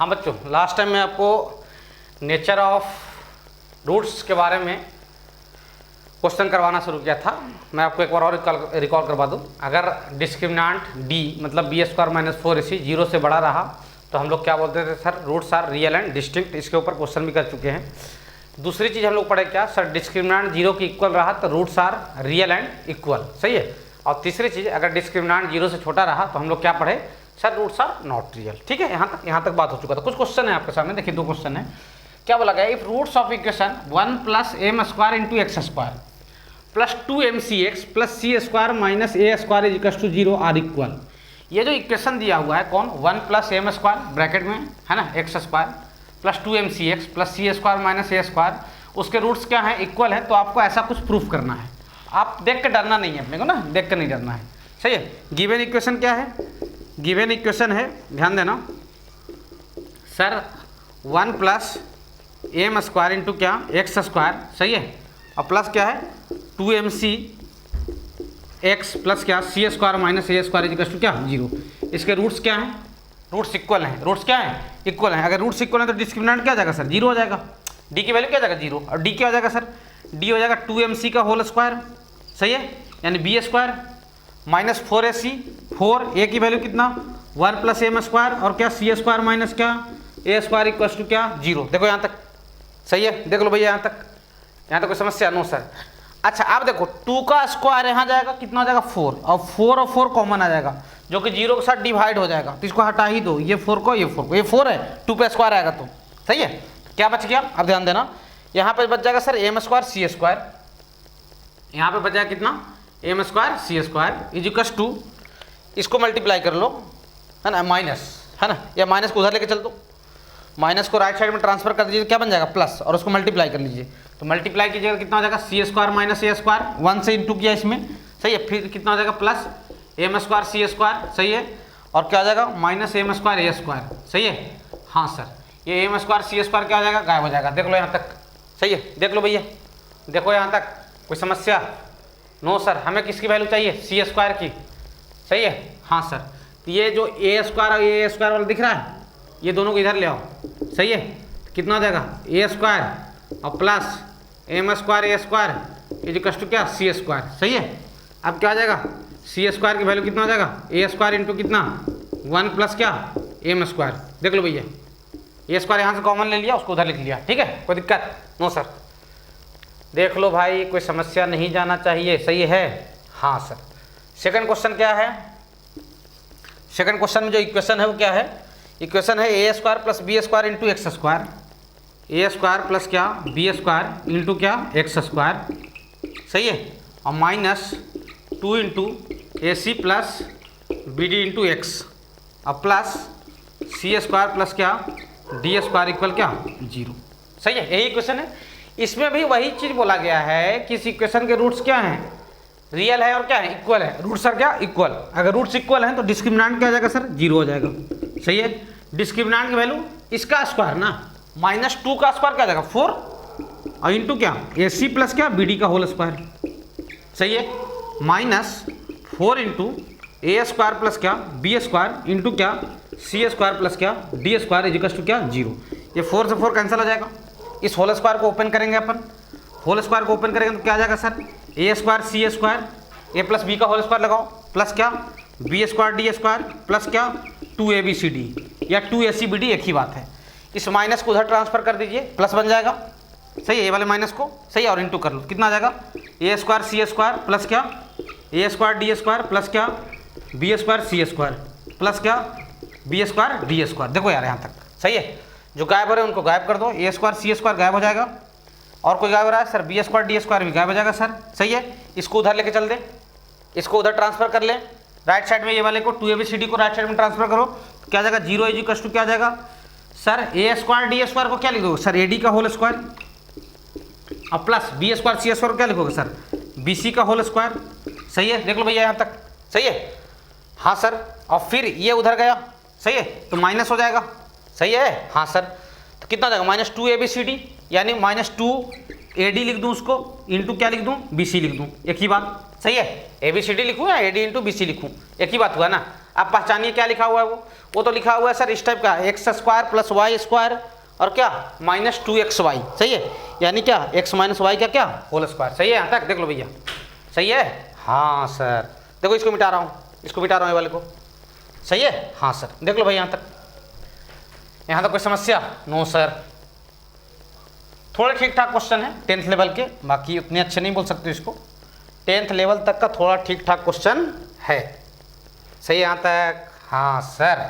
हाँ बच्चों, last time मैं आपको नेचर ऑफ रूट्स के बारे में क्वेश्चन करवाना शुरू किया था। मैं आपको एक बार और रिकॉल करवा दूं। अगर डिस्क्रिमिनेंट डी मतलब बी स्क्वायर माइनस 4ac 0 से बड़ा रहा तो हम लोग क्या बोलते थे sir, roots are real and distinct. इसके ऊपर क्वेश्चन भी कर चुके हैं। दूसरी चीज़ हम लोग पढ़े क्या सर, डिस्क्रिमिनेंट 0 के इक्वल रहा तो roots are real and equal, सही है। और तीसरी चीज़, अगर डिस्क्रिमिनेंट 0 से छोटा रहा तो हम लोग क्या पढ़े sir, roots are not real. ठीक है, यहाँ तक बात हो चुका था। कुछ क्वेश्चन है आपके सामने, देखिए 2 क्वेश्चन है। क्या बोला गया, if roots of equation 1 + m² × x² plus 2mcx plus c² minus a² = 0 are equal. ये जो इक्वेशन दिया हुआ है कौन, 1 + m² ब्रैकेट में है ना x² plus 2mcx plus c² minus a², उसके रूट्स क्या हैं, इक्वल है। तो आपको ऐसा कुछ प्रूफ करना है। आप देख के डरना नहीं है अपने को ना, देख कर नहीं डरना है, सही है। गिवन इक्वेशन क्या है, गिवन इक्वेशन है, ध्यान देना सर, 1 + m² × क्या x², सही है, और प्लस क्या है 2mcx प्लस क्या c² माइनस a² = क्या 0। इसके रूट्स क्या हैं, रूट्स इक्वल हैं। रूट्स क्या हैं, इक्वल हैं। अगर रूट्स इक्वल हैं तो डिस्क्रिमिनेंट क्या आ जाएगा सर, 0 हो जाएगा। डी की वैल्यू क्या आ जाएगा 0, और डी क्या हो जाएगा सर, डी हो जाएगा 2mc का होल स्क्वायर, सही है, यानी b² माइनस 4ac, 4 a की वैल्यू कितना 1 + m² और क्या c² माइनस क्या a² = क्या 0। देखो यहाँ तक सही है, देख लो भैया यहाँ तक कोई समस्या नो सर। अच्छा आप देखो 2 का स्क्वायर यहाँ जाएगा, कितना हो जाएगा 4, और 4 कॉमन आ जाएगा जो कि 0 के साथ डिवाइड हो जाएगा, तो इसको हटा ही दो, ये 4 को, ये 4 को, ये 4 है, 2 पे स्क्वायर आएगा तो सही है। क्या बच गया, अब ध्यान देना, यहाँ पे बच जाएगा सर m² c², यहाँ पे बच जाएगा कितना m² c² = इसको मल्टीप्लाई कर लो, है ना, माइनस, है ना, या माइनस को उधर लेके चल दो, माइनस को राइट साइड में ट्रांसफर कर दीजिए, क्या बन जाएगा प्लस, और उसको मल्टीप्लाई कर लीजिए। तो मल्टीप्लाई कीजिएगा कितना हो जाएगा c² माइनस a², 1 से इंटू किया इसमें, सही है, फिर कितना हो जाएगा प्लस m² c², सही है, और क्या हो जाएगा माइनस m² a², सही है। हाँ सर, ये m² c² क्या हो जाएगा, गायब हो जाएगा। देख लो यहाँ तक, सही है, देख लो भैया, देखो यहाँ तक कोई समस्या नो सर। हमें किसकी वैल्यू चाहिए, c² की, सही है। हाँ सर, तो ये जो a² और a² वाला दिख रहा है, ये दोनों को इधर ले आओ, सही है, कितना हो जाएगा a² और प्लस m² a² = क्या c², सही है। अब क्या हो जाएगा, c² की वैल्यू कितना हो जाएगा a² इंटू कितना 1 + क्या m²। देख लो भैया, a² यहाँ से कॉमन ले लिया, उसको उधर लिख लिया, ठीक है, कोई दिक्कत नो सर। देख लो भाई, कोई समस्या नहीं जाना चाहिए, सही है। हाँ सर, सेकंड क्वेश्चन क्या है, सेकंड क्वेश्चन में जो इक्वेशन है वो क्या है, इक्वेशन है a² + b² × x², a² plus क्या b² इंटू क्या x², सही है, और minus 2 × ac plus bd into x, और प्लस c² प्लस क्या d² = क्या 0, सही है। यही इक्वेशन है। इसमें भी वही चीज़ बोला गया है कि इस इक्वेशन के रूट्स क्या हैं, रियल है और क्या है, इक्वल है। रूट्स आर क्या इक्वल, अगर रूट्स इक्वल हैं तो डिस्क्रिमिनेंट क्या आ जाएगा सर, 0 हो जाएगा, सही है। डिस्क्रिमिनेंट की वैल्यू इसका स्क्वायर ना, -2 का स्क्वायर क्या आ जाएगा 4, और इंटू क्या ac प्लस क्या bd का होल स्क्वायर, सही है, -4 × a² प्लस क्या b² इंटू क्या c² प्लस क्या d² = क्या 0। ये 4 से 4 कैंसिल हो जाएगा। इस होल स्क्वायर को ओपन करेंगे अपन, होल स्क्वायर को ओपन करेंगे तो क्या आ जाएगा sir, a² c² a plus b का होल स्क्वायर लगाओ, प्लस क्या b² d² प्लस क्या 2abcd या 2acbd, एक ही बात है। इस माइनस को उधर ट्रांसफर कर दीजिए, प्लस बन जाएगा, सही है, ये वाले माइनस को, सही है, और इंटू कर लो, कितना आ जाएगा a² c² प्लस क्या a² d² प्लस क्या b² c² प्लस क्या b² d²। देखो यार यहाँ तक, सही है। जो गायब हो रहे हैं उनको गायब कर दो, a² c² गायब हो जाएगा, और कोई गायब हो रहा है सर b² d² भी गायब हो जाएगा सर, सही है। इसको उधर लेके चल दे, इसको उधर ट्रांसफर कर ले, राइट साइड में ये वाले को 2abcd को राइट साइड में ट्रांसफर करो, तो क्या आ जाएगा 0 = क्या आ जाएगा सर a² d² को क्या लिखोगे सर ad का होल स्क्वायर, और प्लस b² c² को क्या लिखोगे सर bc का होल स्क्वायर, सही है। देख लो भैया यहाँ तक, सही है। हाँ सर, और फिर ये उधर गया, सही है, तो माइनस हो जाएगा, सही है। हाँ सर, तो कितना आ जाएगा -2abcd, यानी -2ad लिख दूँ उसको, इंटू क्या लिख दूँ bc लिख दूँ, एक ही बात, सही है। abcd लिखूँ या ad इंटू bc लिखूँ, एक ही बात हुआ ना। आप पहचानिए क्या लिखा हुआ है वो तो लिखा हुआ है सर इस टाइप का, x square plus Y square और क्या माइनस 2xy, सही है, यानी क्या x माइनस वाई का क्या होल स्क्वायर। सही है यहाँ तक, देख लो भैया, सही है। हाँ सर, देखो इसको मिटा रहा हूँ, इसको मिटा रहा हूँ ये वाले को, सही है। हाँ सर, देख लो भाई यहाँ तक कोई समस्या? No sir. थोड़े ठीक ठाक क्वेश्चन है 10th लेवल के, बाकी उतने अच्छे नहीं बोल सकते इसको, 10th लेवल तक का थोड़ा ठीक ठाक क्वेश्चन है। सही है यहाँ तक? हाँ सर,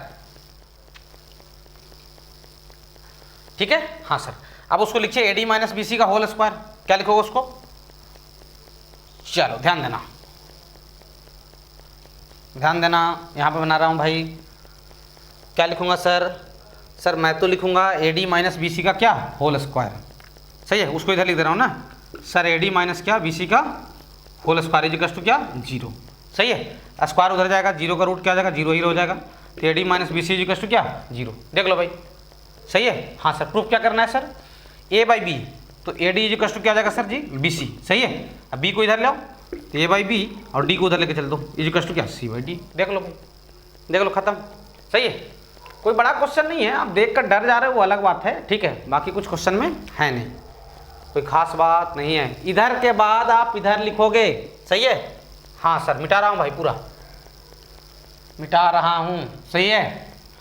ठीक है। हाँ सर, अब उसको लिखिए एडी माइनस बी सी का होल स्क्वायर, क्या लिखोगे उसको? चलो ध्यान देना, ध्यान देना, यहाँ पे बना रहा हूँ भाई, क्या लिखूंगा सर मैं तो लिखूंगा एडी माइनस बी सी का क्या होल स्क्वायर, सही है, उसको इधर लिख दे रहा हूँ ना सर, एडी माइनस क्या बी सी का whole square is equal to क्या 0, सही है। स्क्वायर उधर जाएगा, 0 का रूट क्या हो जाएगा 0 ही हो जाएगा, तो ad minus B c is equal to क्या 0, देख लो भाई, सही है। हाँ सर, प्रूफ क्या करना है सर? ए बाई बी, तो a d is equal to क्या आ जाएगा सर जी बी सी, सही है। अब बी को इधर ले आओ, तो ए बाई बी और डी को उधर लेके चल दो, इज इक्वल टू क्या सी बाई डी, देख लो भाई, देख लो खत्म, सही है। कोई बड़ा क्वेश्चन नहीं है, आप देख कर डर जा रहे हो वो अलग बात है, ठीक है, बाकी कुछ क्वेश्चन में है नहीं, कोई खास बात नहीं है। इधर के बाद आप इधर लिखोगे, सही है। हाँ सर, मिटा रहा हूँ भाई, पूरा मिटा रहा हूँ, सही है।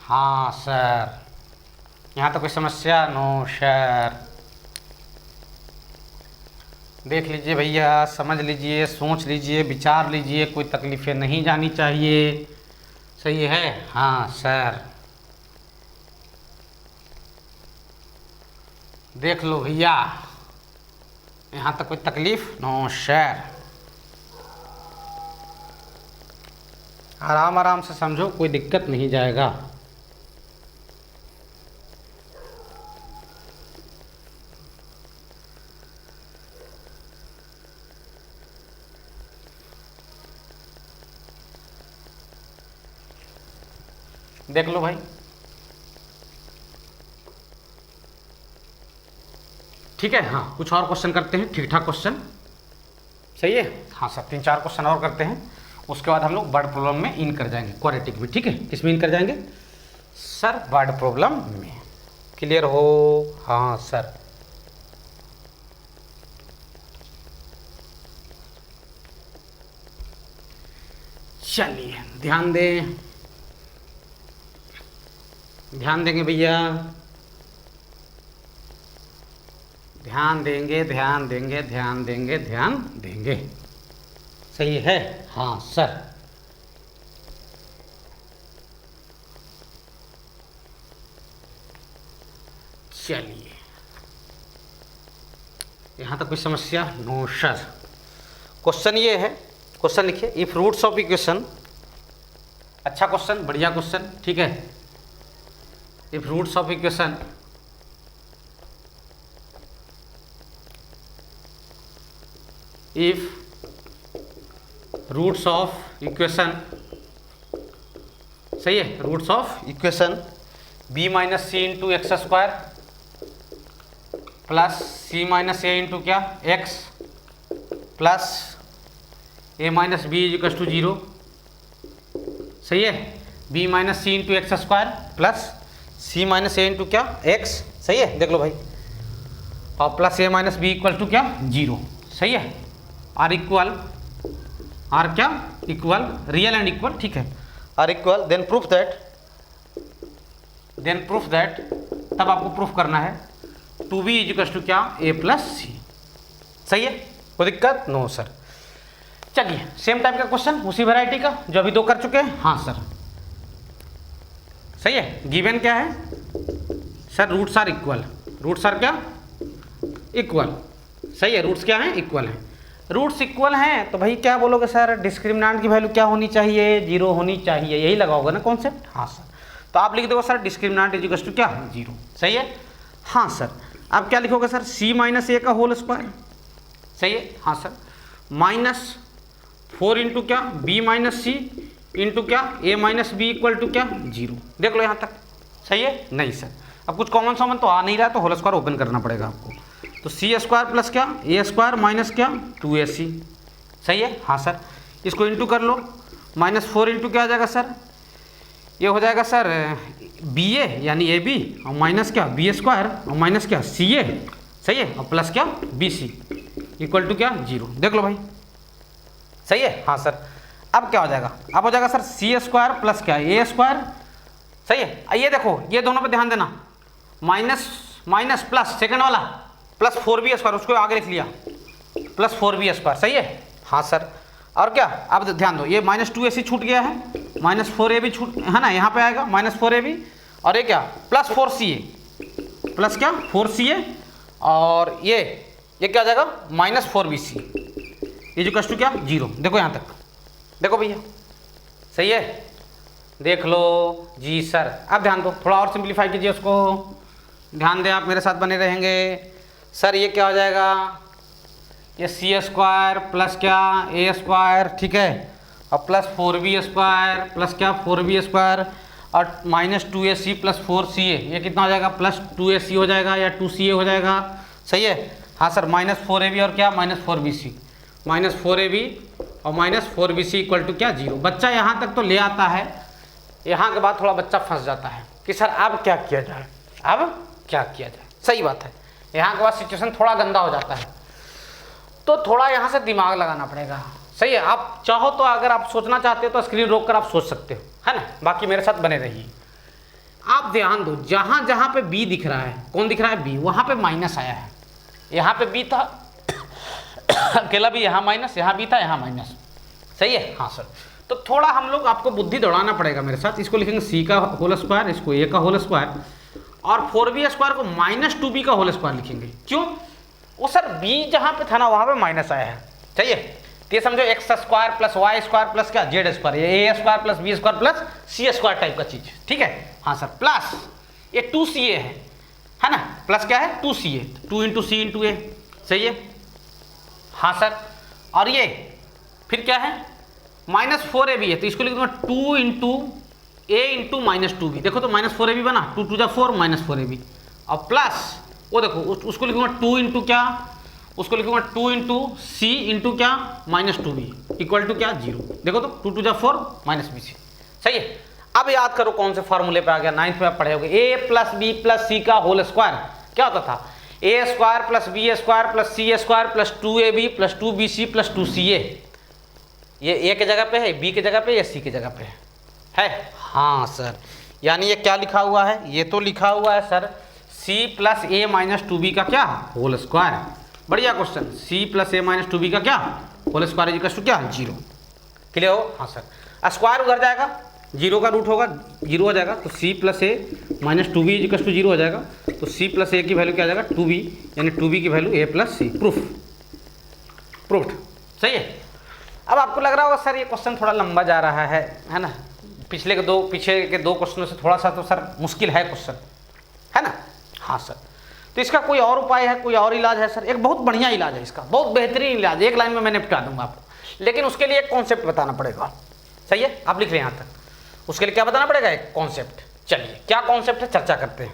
हाँ सर, यहाँ तो कोई समस्या? No sir. देख लीजिए भैया, समझ लीजिए, सोच लीजिए, विचार लीजिए, कोई तकलीफें नहीं जानी चाहिए, सही है। हाँ सर, देख लो भैया, यहाँ तक कोई तकलीफ? No sir. आराम आराम से समझो, कोई दिक्कत नहीं जाएगा। देख लो भाई, ठीक है। हाँ, कुछ और क्वेश्चन करते हैं, ठीक ठाक क्वेश्चन, सही है। हाँ सर, 3-4 क्वेश्चन और करते हैं, उसके बाद हम लोग वर्ड प्रॉब्लम में इन कर जाएंगे, क्वाड्रेटिक में, ठीक है। किस में इन कर जाएंगे सर? वर्ड प्रॉब्लम में। क्लियर हो? हाँ सर, चलिए ध्यान दें, ध्यान देंगे भैया, ध्यान देंगे, ध्यान देंगे, ध्यान देंगे, ध्यान देंगे, सही है। हाँ सर, चलिए, यहाँ तक कोई समस्या? No sir. क्वेश्चन ये है, क्वेश्चन लिखिए, इफ रूट्स ऑफ इक्वेशन, अच्छा क्वेश्चन, बढ़िया क्वेश्चन, ठीक है। If roots of equation roots of equation, सही है, roots of equation B minus C into x square plus C minus A into क्या X plus A minus B is equal to 0, सही है। B minus सी into x square plus C minus ए into क्या X, सही है, देख लो भाई, और plus A minus b equal to क्या 0, सही है। आर इक्वल, आर क्या इक्वल, रियल एंड इक्वल, ठीक है, are equal, then proof that, तब आपको प्रूफ करना है 2b इज इक्वल टू क्या a प्लस सी, सही है, कोई दिक्कत? No sir. चलिए, सेम टाइप का क्वेश्चन, उसी वैरायटी का जो अभी 2 कर चुके हैं। हाँ सर, सही है। गिवन क्या है sir? Roots are equal, roots are क्या इक्वल, सही है, रूट्स क्या हैं इक्वल हैं। रूट्स इक्वल हैं तो भाई क्या बोलोगे सर? डिस्क्रिमिनेंट की वैल्यू क्या होनी चाहिए? 0 होनी चाहिए, यही लगाओगे ना कॉन्सेप्ट। हाँ सर, तो आप लिख दोगे sir discriminant is equal to क्या 0, सही है। हाँ सर, आप क्या लिखोगे सर? c माइनस ए का होल स्क्वायर, सही है। हाँ सर, माइनस 4 इंटू क्या b माइनस सी इंटू क्या a minus b equal to क्या 0, देख लो यहाँ तक, सही है। नहीं सर, अब कुछ कॉमन सॉमन तो आ नहीं रहा, तो होल स्क्वायर ओपन करना पड़ेगा आपको, तो सी स्क्वायर प्लस क्या ए स्क्वायर माइनस क्या 2ac, सही है। हाँ सर, इसको इंटू कर लो, -4 इंटू क्या आ जाएगा सर ये हो जाएगा सर बी ए यानी ए बी और माइनस क्या बी स्क्वायर और माइनस क्या सी ए, सही है, और प्लस क्या बी सी इक्वल टू क्या 0। देख लो भाई, सही है। हाँ सर, अब क्या हो जाएगा, अब हो जाएगा सर सी स्क्वायर प्लस क्या ए स्क्वायर, सही है। ये देखो ये दोनों पे ध्यान देना, माइनस माइनस प्लस सेकंड वाला प्लस 4b स्क्वायर, उसको आगे लिख लिया प्लस 4b स्क्वायर, सही है। हाँ सर, और क्या, अब ध्यान दो ये माइनस 2ac छूट गया है, माइनस 4ab छूट है ना, यहाँ पे आएगा माइनस 4ab और ये क्या प्लस 4ca, प्लस क्या 4ca और ये क्या हो जाएगा माइनस 4bc, ये जो कष्ट क्या 0। देखो यहाँ तक, देखो भैया, सही है, देख लो जी सर। अब ध्यान दो, थोड़ा और सिंप्लीफाई कीजिए उसको, ध्यान दें आप, मेरे साथ बने रहेंगे। सर ये क्या हो जाएगा, ये सी स्क्वायर प्लस क्या ए स्क्वायर, ठीक है, और प्लस 4b स्क्वायर प्लस क्या 4b स्क्वायर और माइनस 2ac प्लस 4ca, ये कितना हो जाएगा प्लस 2ac हो जाएगा या 2ca हो जाएगा, सही है। हाँ सर, माइनस 4ab और क्या माइनस 4bc, माइनस 4ab और माइनस 4bc इक्वल टू क्या 0। बच्चा यहाँ तक तो ले आता है, यहाँ के बाद थोड़ा बच्चा फंस जाता है कि सर अब क्या किया जाए, अब क्या किया जाए। सही बात है, यहाँ के बाद सिचुएशन थोड़ा गंदा हो जाता है, तो थोड़ा यहाँ से दिमाग लगाना पड़ेगा, सही है। आप चाहो तो अगर आप सोचना चाहते हो तो स्क्रीन रोक कर आप सोच सकते हो, है ना, बाकी मेरे साथ बने रहिए। आप ध्यान दो, जहाँ जहाँ पे बी दिख रहा है, कौन दिख रहा है बी, वहाँ पे माइनस आया है, यहाँ पे बी था अकेला भी, यहाँ माइनस, यहाँ बी था, यहाँ माइनस, सही है। हाँ सर, तो थोड़ा हम लोग आपको बुद्धि दौड़ाना पड़ेगा मेरे साथ। इसको लिखेंगे सी का होल स्क्वायर, इसको ए का होल स्क्वायर और 4b स्क्वायर को माइनस 2b का होल स्क्वायर लिखेंगे। क्यों, वो सर b जहाँ पे था ना वहाँ पे माइनस आया है, सही है। तो ये समझो X square plus Y square plus क्या जेड स्क्वायर, ये A square plus B square plus C square type का चीज, ठीक है। हाँ सर, प्लस ये 2ca है ना, प्लस क्या है 2ca, 2 इंटू सी इंटू ए, सही है। हाँ सर, और ये फिर क्या है माइनस 4ab है, तो इसको लिख दूंगा 2 इंटू ए इंटू माइनस 2b, देखो तो माइनस 4ab बना, 2 2 जा 4 माइनस 4ab और प्लस वो देखो उसको लिखूंगा 2 इंटू क्या, उसको लिखूंगा 2 इंटू सी इंटू क्या माइनस 2b इक्वल टू क्या 0। देखो तो 2 2 जा 4 माइनस bc, सही है। अब याद करो कौन से फॉर्मूले पे आ गया, 9th में आप पढ़े होगे, A plus B plus C का होल स्क्वायर क्या होता था, A square plus B square plus C square plus 2ab plus 2bc plus 2ca। ये ए के जगह पे है, बी के जगह पे या सी के जगह पे है। हाँ सर, यानी ये क्या लिखा हुआ है, ये तो लिखा हुआ है सर सी प्लस ए माइनस 2b का क्या होल स्क्वायर। बढ़िया क्वेश्चन, सी प्लस ए माइनस 2b का क्या होल स्क्वायर इक्वल टू क्या 0। क्लियर हो। हाँ सर, स्क्वायर उधर जाएगा, 0 का रूट होगा 0 हो जाएगा, तो c plus A minus 2b equal to 0 हो जाएगा, तो सी प्लस ए की वैल्यू क्या आ जाएगा 2b, यानी 2b की वैल्यू ए प्लस सी, प्रूफ्ड, सही है। अब आपको लग रहा होगा सर ये क्वेश्चन थोड़ा लंबा जा रहा है ना, पीछे के दो क्वेश्चनों से थोड़ा सा तो सर मुश्किल है क्वेश्चन, है ना। हाँ सर, तो इसका कोई और उपाय है, कोई और इलाज है सर। एक बहुत बढ़िया इलाज है इसका, बहुत बेहतरीन इलाज, एक लाइन में मैं निपटा दूंगा आपको, लेकिन उसके लिए एक कॉन्सेप्ट बताना पड़ेगा, सही है। आप लिख लें यहाँ तक, उसके लिए क्या बताना पड़ेगा, एक कॉन्सेप्ट। चलिए क्या कॉन्सेप्ट है चर्चा करते हैं,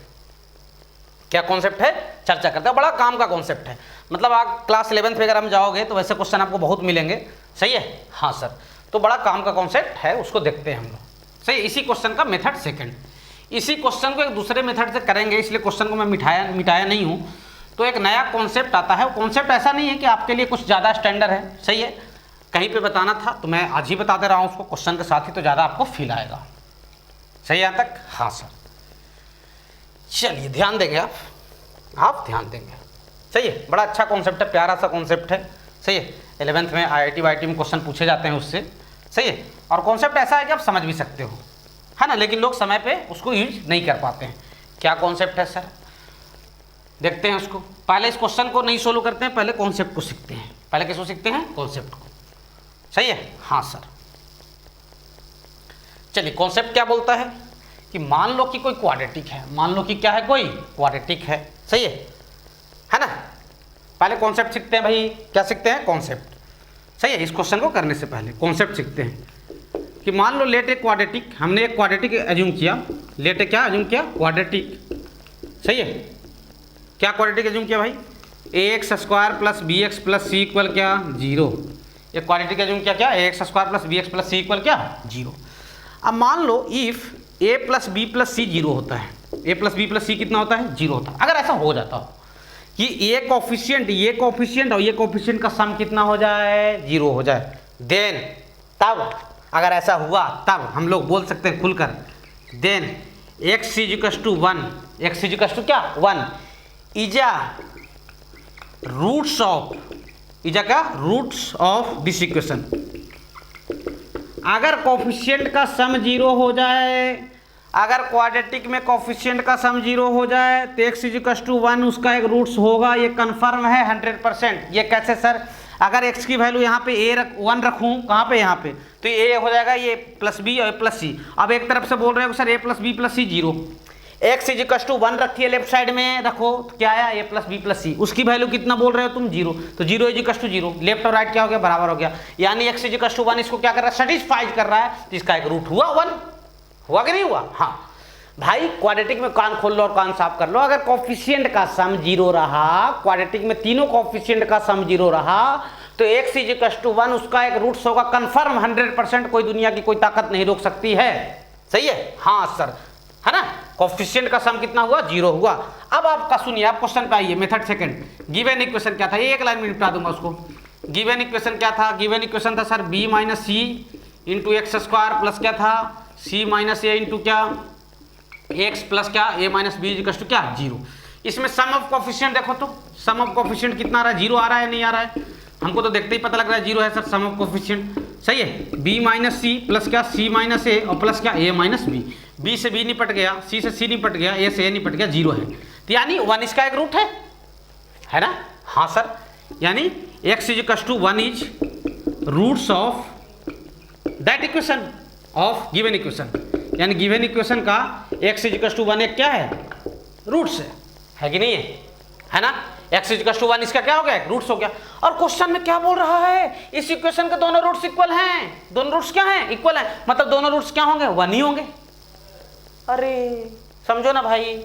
क्या कॉन्सेप्ट है चर्चा करते हैं। बड़ा काम का कॉन्सेप्ट है, मतलब आप क्लास 11th में अगर हम जाओगे तो वैसे क्वेश्चन आपको बहुत मिलेंगे, सही है। हाँ सर, तो बड़ा काम का कॉन्सेप्ट है, उसको देखते हैं हम लोग, सही। इसी क्वेश्चन का मेथड सेकंड, इसी क्वेश्चन को एक दूसरे मेथड से करेंगे, इसलिए क्वेश्चन को मैं मिटाया नहीं हूँ। तो एक नया कॉन्सेप्ट आता है, वो कॉन्सेप्ट ऐसा नहीं है कि आपके लिए कुछ ज़्यादा स्टैंडर्ड है, सही है, कहीं पे बताना था तो मैं आज ही बता दे रहा हूँ उसको क्वेश्चन के साथ ही, तो ज़्यादा आपको फील आएगा, सही है यहाँ तक। हाँ सर, चलिए ध्यान देंगे आप ध्यान देंगे, सही है। बड़ा अच्छा कॉन्सेप्ट है, प्यारा सा कॉन्सेप्ट है, सही है। 11th में IIT वाईटी में क्वेश्चन पूछे जाते हैं उससे, सही है। और कॉन्सेप्ट ऐसा है कि आप समझ भी सकते हो, है ना, लेकिन लोग समय पे उसको यूज नहीं कर पाते हैं। क्या कॉन्सेप्ट है सर, देखते हैं उसको। पहले इस क्वेश्चन को नहीं सोल्व करते हैं, पहले कॉन्सेप्ट को सीखते हैं। पहले किसको सीखते हैं, कॉन्सेप्ट को, सही है। हाँ सर, चलिए कॉन्सेप्ट क्या बोलता है कि मान लो कि कोई क्वाड्रेटिक है, मान लो कि क्या है, कोई क्वाड्रेटिक है, सही है ना। पहले कॉन्सेप्ट सीखते हैं भाई, क्या सीखते हैं, कॉन्सेप्ट, सही है। इस क्वेश्चन को करने से पहले कॉन्सेप्ट सीखते हैं कि मान लो लेट एक क्वाड्रेटिक, हमने एक क्वाड्रेटिक एज्यूम किया, लेट क्या एज्यूम किया, क्वाड्रेटिक, सही है। क्या क्वाड्रेटिक एज्यूम किया भाई, ax square plus B X plus C equal क्या 0। एक क्वाड्रेटिक एज्यूम किया क्या, ax square plus B X plus C equal क्या 0। अब मान लो if A plus B plus C zero होता है, A plus B plus C कितना होता है, जीरो होता है। अगर ऐसा हो जाता हो कि ये कोफिशिएंट और ये कोफिशिएंट का सम कितना हो जाए, जीरो हो जाए, देन तब अगर ऐसा हुआ तब हम लोग बोल सकते हैं खुलकर, then x equals to 1, x equals to क्या 1 is a roots of this equation. अगर कोफिशिएंट का सम जीरो हो जाए, अगर क्वाड्रेटिक में कोफिशिएंट का सम जीरो हो जाए तो x इजिकल्स टू 1 उसका एक रूट्स होगा, ये कन्फर्म है 100%। ये कैसे सर, अगर x की वैल्यू यहाँ पे a1 रखूँ, कहाँ पे, यहाँ पे, तो ये हो जाएगा ये प्लस बी और प्लस सी। अब एक तरफ से बोल रहे हो sir a plus B plus C zero, x equals to 1 रखिए लेफ्ट साइड में रखो, तो क्या आया a plus B plus c, उसकी वैल्यू कितना बोल रहे हो तुम, जीरो, तो zero equals to zero, left और राइट क्या हो गया, बराबर हो गया। यानी x इजिकल्स टू 1 इसको क्या कर रहा है, सेटिस्फाई कर रहा है, तो इसका एक रूट हुआ 1, हुआ कि नहीं हुआ। हाँ भाई क्वाड्रेटिक में कान खोल लो और कान साफ कर लो, अगर कोफिशिएंट का सम जीरो रहा, क्वाड्रेटिक में तीनों कोफिशिएंट का सम जीरो रहा, तो x इजिकल्स टू 1 उसका एक रूट्स होगा कन्फर्म 100%, कोई दुनिया की कोई ताकत नहीं रोक सकती है। सही है, हाँ सर, है ना, कोफिशिएंट का सम कितना हुआ, जीरो हुआ। अब आपका सुनिए, आप क्वेश्चन पे आइए, मेथड सेकंड। गिवन इक्वेशन क्या था, ये एक लाइन में निपटा दूंगा उसको। गिवन इक्वेशन क्या था, गिवन इक्वेशन था सर b माइनस सी इंटू एक्स स्क्वायर प्लस क्या था c माइनस ए इंटू क्या x प्लस क्या a minus b equal to क्या, जीरो। इसमें सम ऑफ कोफिशिएंट देखो तो, सम ऑफ कोफिशिएंट कितना आ रहा है, जीरो आ रहा है, नहीं आ रहा है, हमको तो देखते ही पता लग रहा है जीरो है सर सम ऑफ कोफिशिएंट। सही है, b माइनस सी प्लस क्या c माइनस ए और प्लस क्या a माइनस बी, b से b निपट गया, c से c निपट गया, a से a निपट गया, जीरो है, तो यानी 1 इसका एक रूट है ना। हाँ सर, यानी x equals to 1 is roots of that equation of given equation, यानी गिवन इक्वेशन का x इजिकल्स टू 1 एक क्या है, रूट्स है कि नहीं है ना। x इजिकल्स टू 1 इसका क्या हो गया, रूट्स हो गया। और क्वेश्चन में क्या बोल रहा है, इस इक्वेशन के दोनों रूट्स इक्वल हैं, दोनों रूट्स क्या हैं, इक्वल हैं, मतलब दोनों रूट्स क्या होंगे, 1 ही होंगे। अरे समझो ना भाई,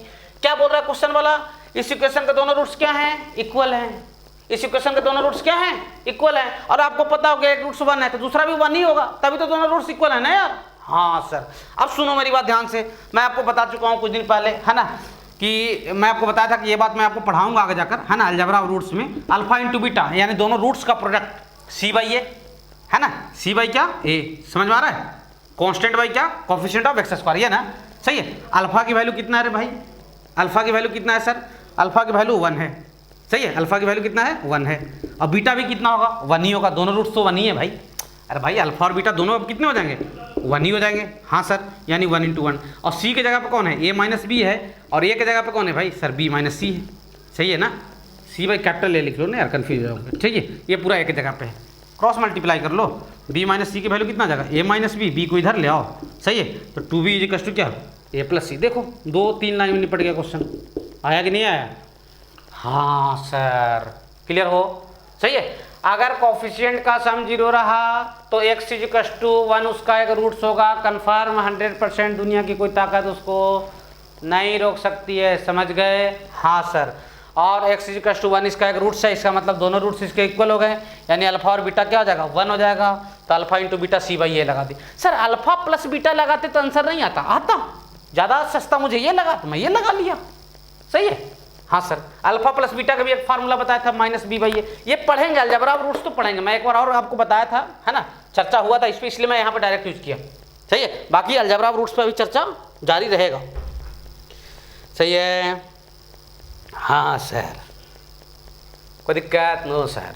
क्या बोल रहा है क्वेश्चन वाला, इस इक्वेशन के दोनों रूट्स क्या हैं, इक्वल हैं, इस इक्वेशन के दोनों रूट्स क्या हैं, इक्वल हैं। और आपको पता हो गया एक रूट्स 1 है तो दूसरा भी 1 ही होगा, तभी तो दोनों रूट्स इक्वल है ना यार। हाँ सर, अब सुनो मेरी बात ध्यान से, मैं आपको बता चुका हूँ कुछ दिन पहले, है ना, कि मैं आपको बताया था कि ये बात मैं आपको पढ़ाऊंगा आगे जाकर, है ना, अलजेब्रा ऑफ रूट्स में, अल्फा इंटू बीटा यानी दोनों रूट्स का प्रोडक्ट c बाई ए, है ना, c बाई क्या a, समझ में आ रहा है, कांस्टेंट बाई क्या, कोफिशिएंट ऑफ एक्स स्क्वायर, ये ना। सही है, अल्फा की वैल्यू कितना है रे भाई, अल्फा की वैल्यू कितना है सर, अल्फा की वैल्यू 1 है। सही है, अल्फा की वैल्यू कितना है, 1 है, और बीटा भी कितना होगा, 1 ही होगा, दोनों रूट्स तो 1 ही है भाई। अरे भाई अल्फा और बीटा दोनों अब कितने हो जाएंगे, 1 ही हो जाएंगे। हाँ सर, यानी 1 इंटू 1, और c के जगह पे कौन है, a माइनस बी है, और a के जगह पे कौन है भाई सर, b माइनस सी है। सही है ना, c बाई कैपिटल ए लिख लो ना यार, कन्फ्यूज हो जाओगे। ठीक है, ये पूरा एक जगह पे है, क्रॉस मल्टीप्लाई कर लो, b माइनस सी की वैल्यू कितना आ जाएगा, a माइनस बी को इधर ले आओ। सही है, तो 2b इजिकल्स टू क्या, a प्लस सी। देखो 2-3 लाइन में निपट गया क्वेश्चन, आया कि नहीं आया। हाँ सर, क्लियर हो। सही है, अगर कोफिशिएंट का सम जीरो रहा तो x इजिकल्स टू 1 उसका एक रूट्स होगा कन्फर्म 100%, दुनिया की कोई ताकत उसको नहीं रोक सकती है, समझ गए। हाँ सर, और x इजिकल्स टू 1 इसका एक रूट्स है, इसका मतलब दोनों रूट्स इसके इक्वल हो गए, यानी अल्फा और बीटा क्या हो जाएगा, 1 हो जाएगा, तो alpha into beta c by A लगा दी। सर अल्फा प्लस बीटा लगाते तो आंसर नहीं आता, आता ज़्यादा सस्ता मुझे ये लगा तो मैं ये लगा लिया। सही है, हाँ सर, अल्फा प्लस बीटा का भी एक फार्मूला बताया था माइनस बी बाई ए, ये पढ़ेंगे, अलजेब्रा ऑफ रूट्स तो पढ़ेंगे, मैं एक बार और आपको बताया था, है ना, चर्चा हुआ था इस पर, इसलिए मैं यहाँ पे डायरेक्ट यूज किया। सही है, बाकी अलजेब्रा ऑफ रूट्स पर भी चर्चा जारी रहेगा। सही है, हाँ सर, कोई दिक्कत नो सर,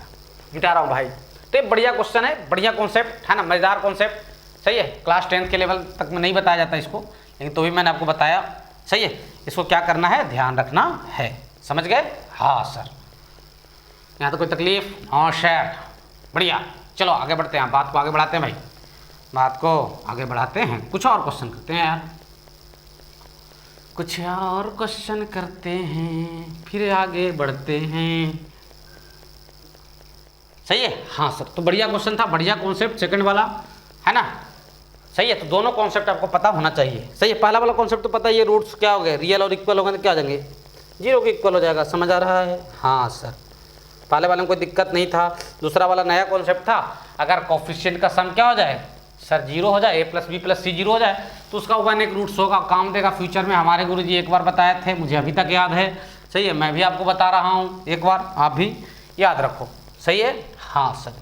मिटा रहा हूँ भाई। तो ये बढ़िया क्वेश्चन है, बढ़िया कॉन्सेप्ट है ना, मजेदार कॉन्सेप्ट। सही है, क्लास 10th के लेवल तक में नहीं बताया जाता इसको, लेकिन तो भी मैंने आपको बताया। सही है, इसको क्या करना है, ध्यान रखना है, समझ गए। हाँ सर, यहाँ तो कोई तकलीफ, हाँ सर, बढ़िया। चलो आगे बढ़ते हैं, बात को आगे बढ़ाते हैं भाई, बात को आगे बढ़ाते हैं, कुछ और क्वेश्चन करते हैं यार, कुछ और क्वेश्चन करते हैं, फिर आगे बढ़ते हैं। सही है, हाँ सर, तो बढ़िया क्वेश्चन था, बढ़िया कॉन्सेप्ट सेकंड वाला, है ना। सही है, तो दोनों कॉन्सेप्ट आपको पता होना चाहिए। सही है, पहला वाला कॉन्सेप्ट तो पता है, ये रूट्स क्या हो गए, रियल और इक्वल हो गए तो क्या आ जाएंगे, जीरो के इक्वल हो जाएगा, समझ आ रहा है। हाँ सर, पहले वाले में कोई दिक्कत नहीं था। दूसरा वाला नया कॉन्सेप्ट था, अगर कोफिशिएंट का सम क्या हो जाए सर, जीरो हो जाए, a plus B plus C zero हो जाए, तो तो उसका 1 एक रूट्स होगा, काम देगा फ्यूचर में। हमारे गुरुजी एक बार बताए थे, मुझे अभी तक याद है। सही है, मैं भी आपको बता रहा हूँ, एक बार आप भी याद रखो। सही है, हाँ सर,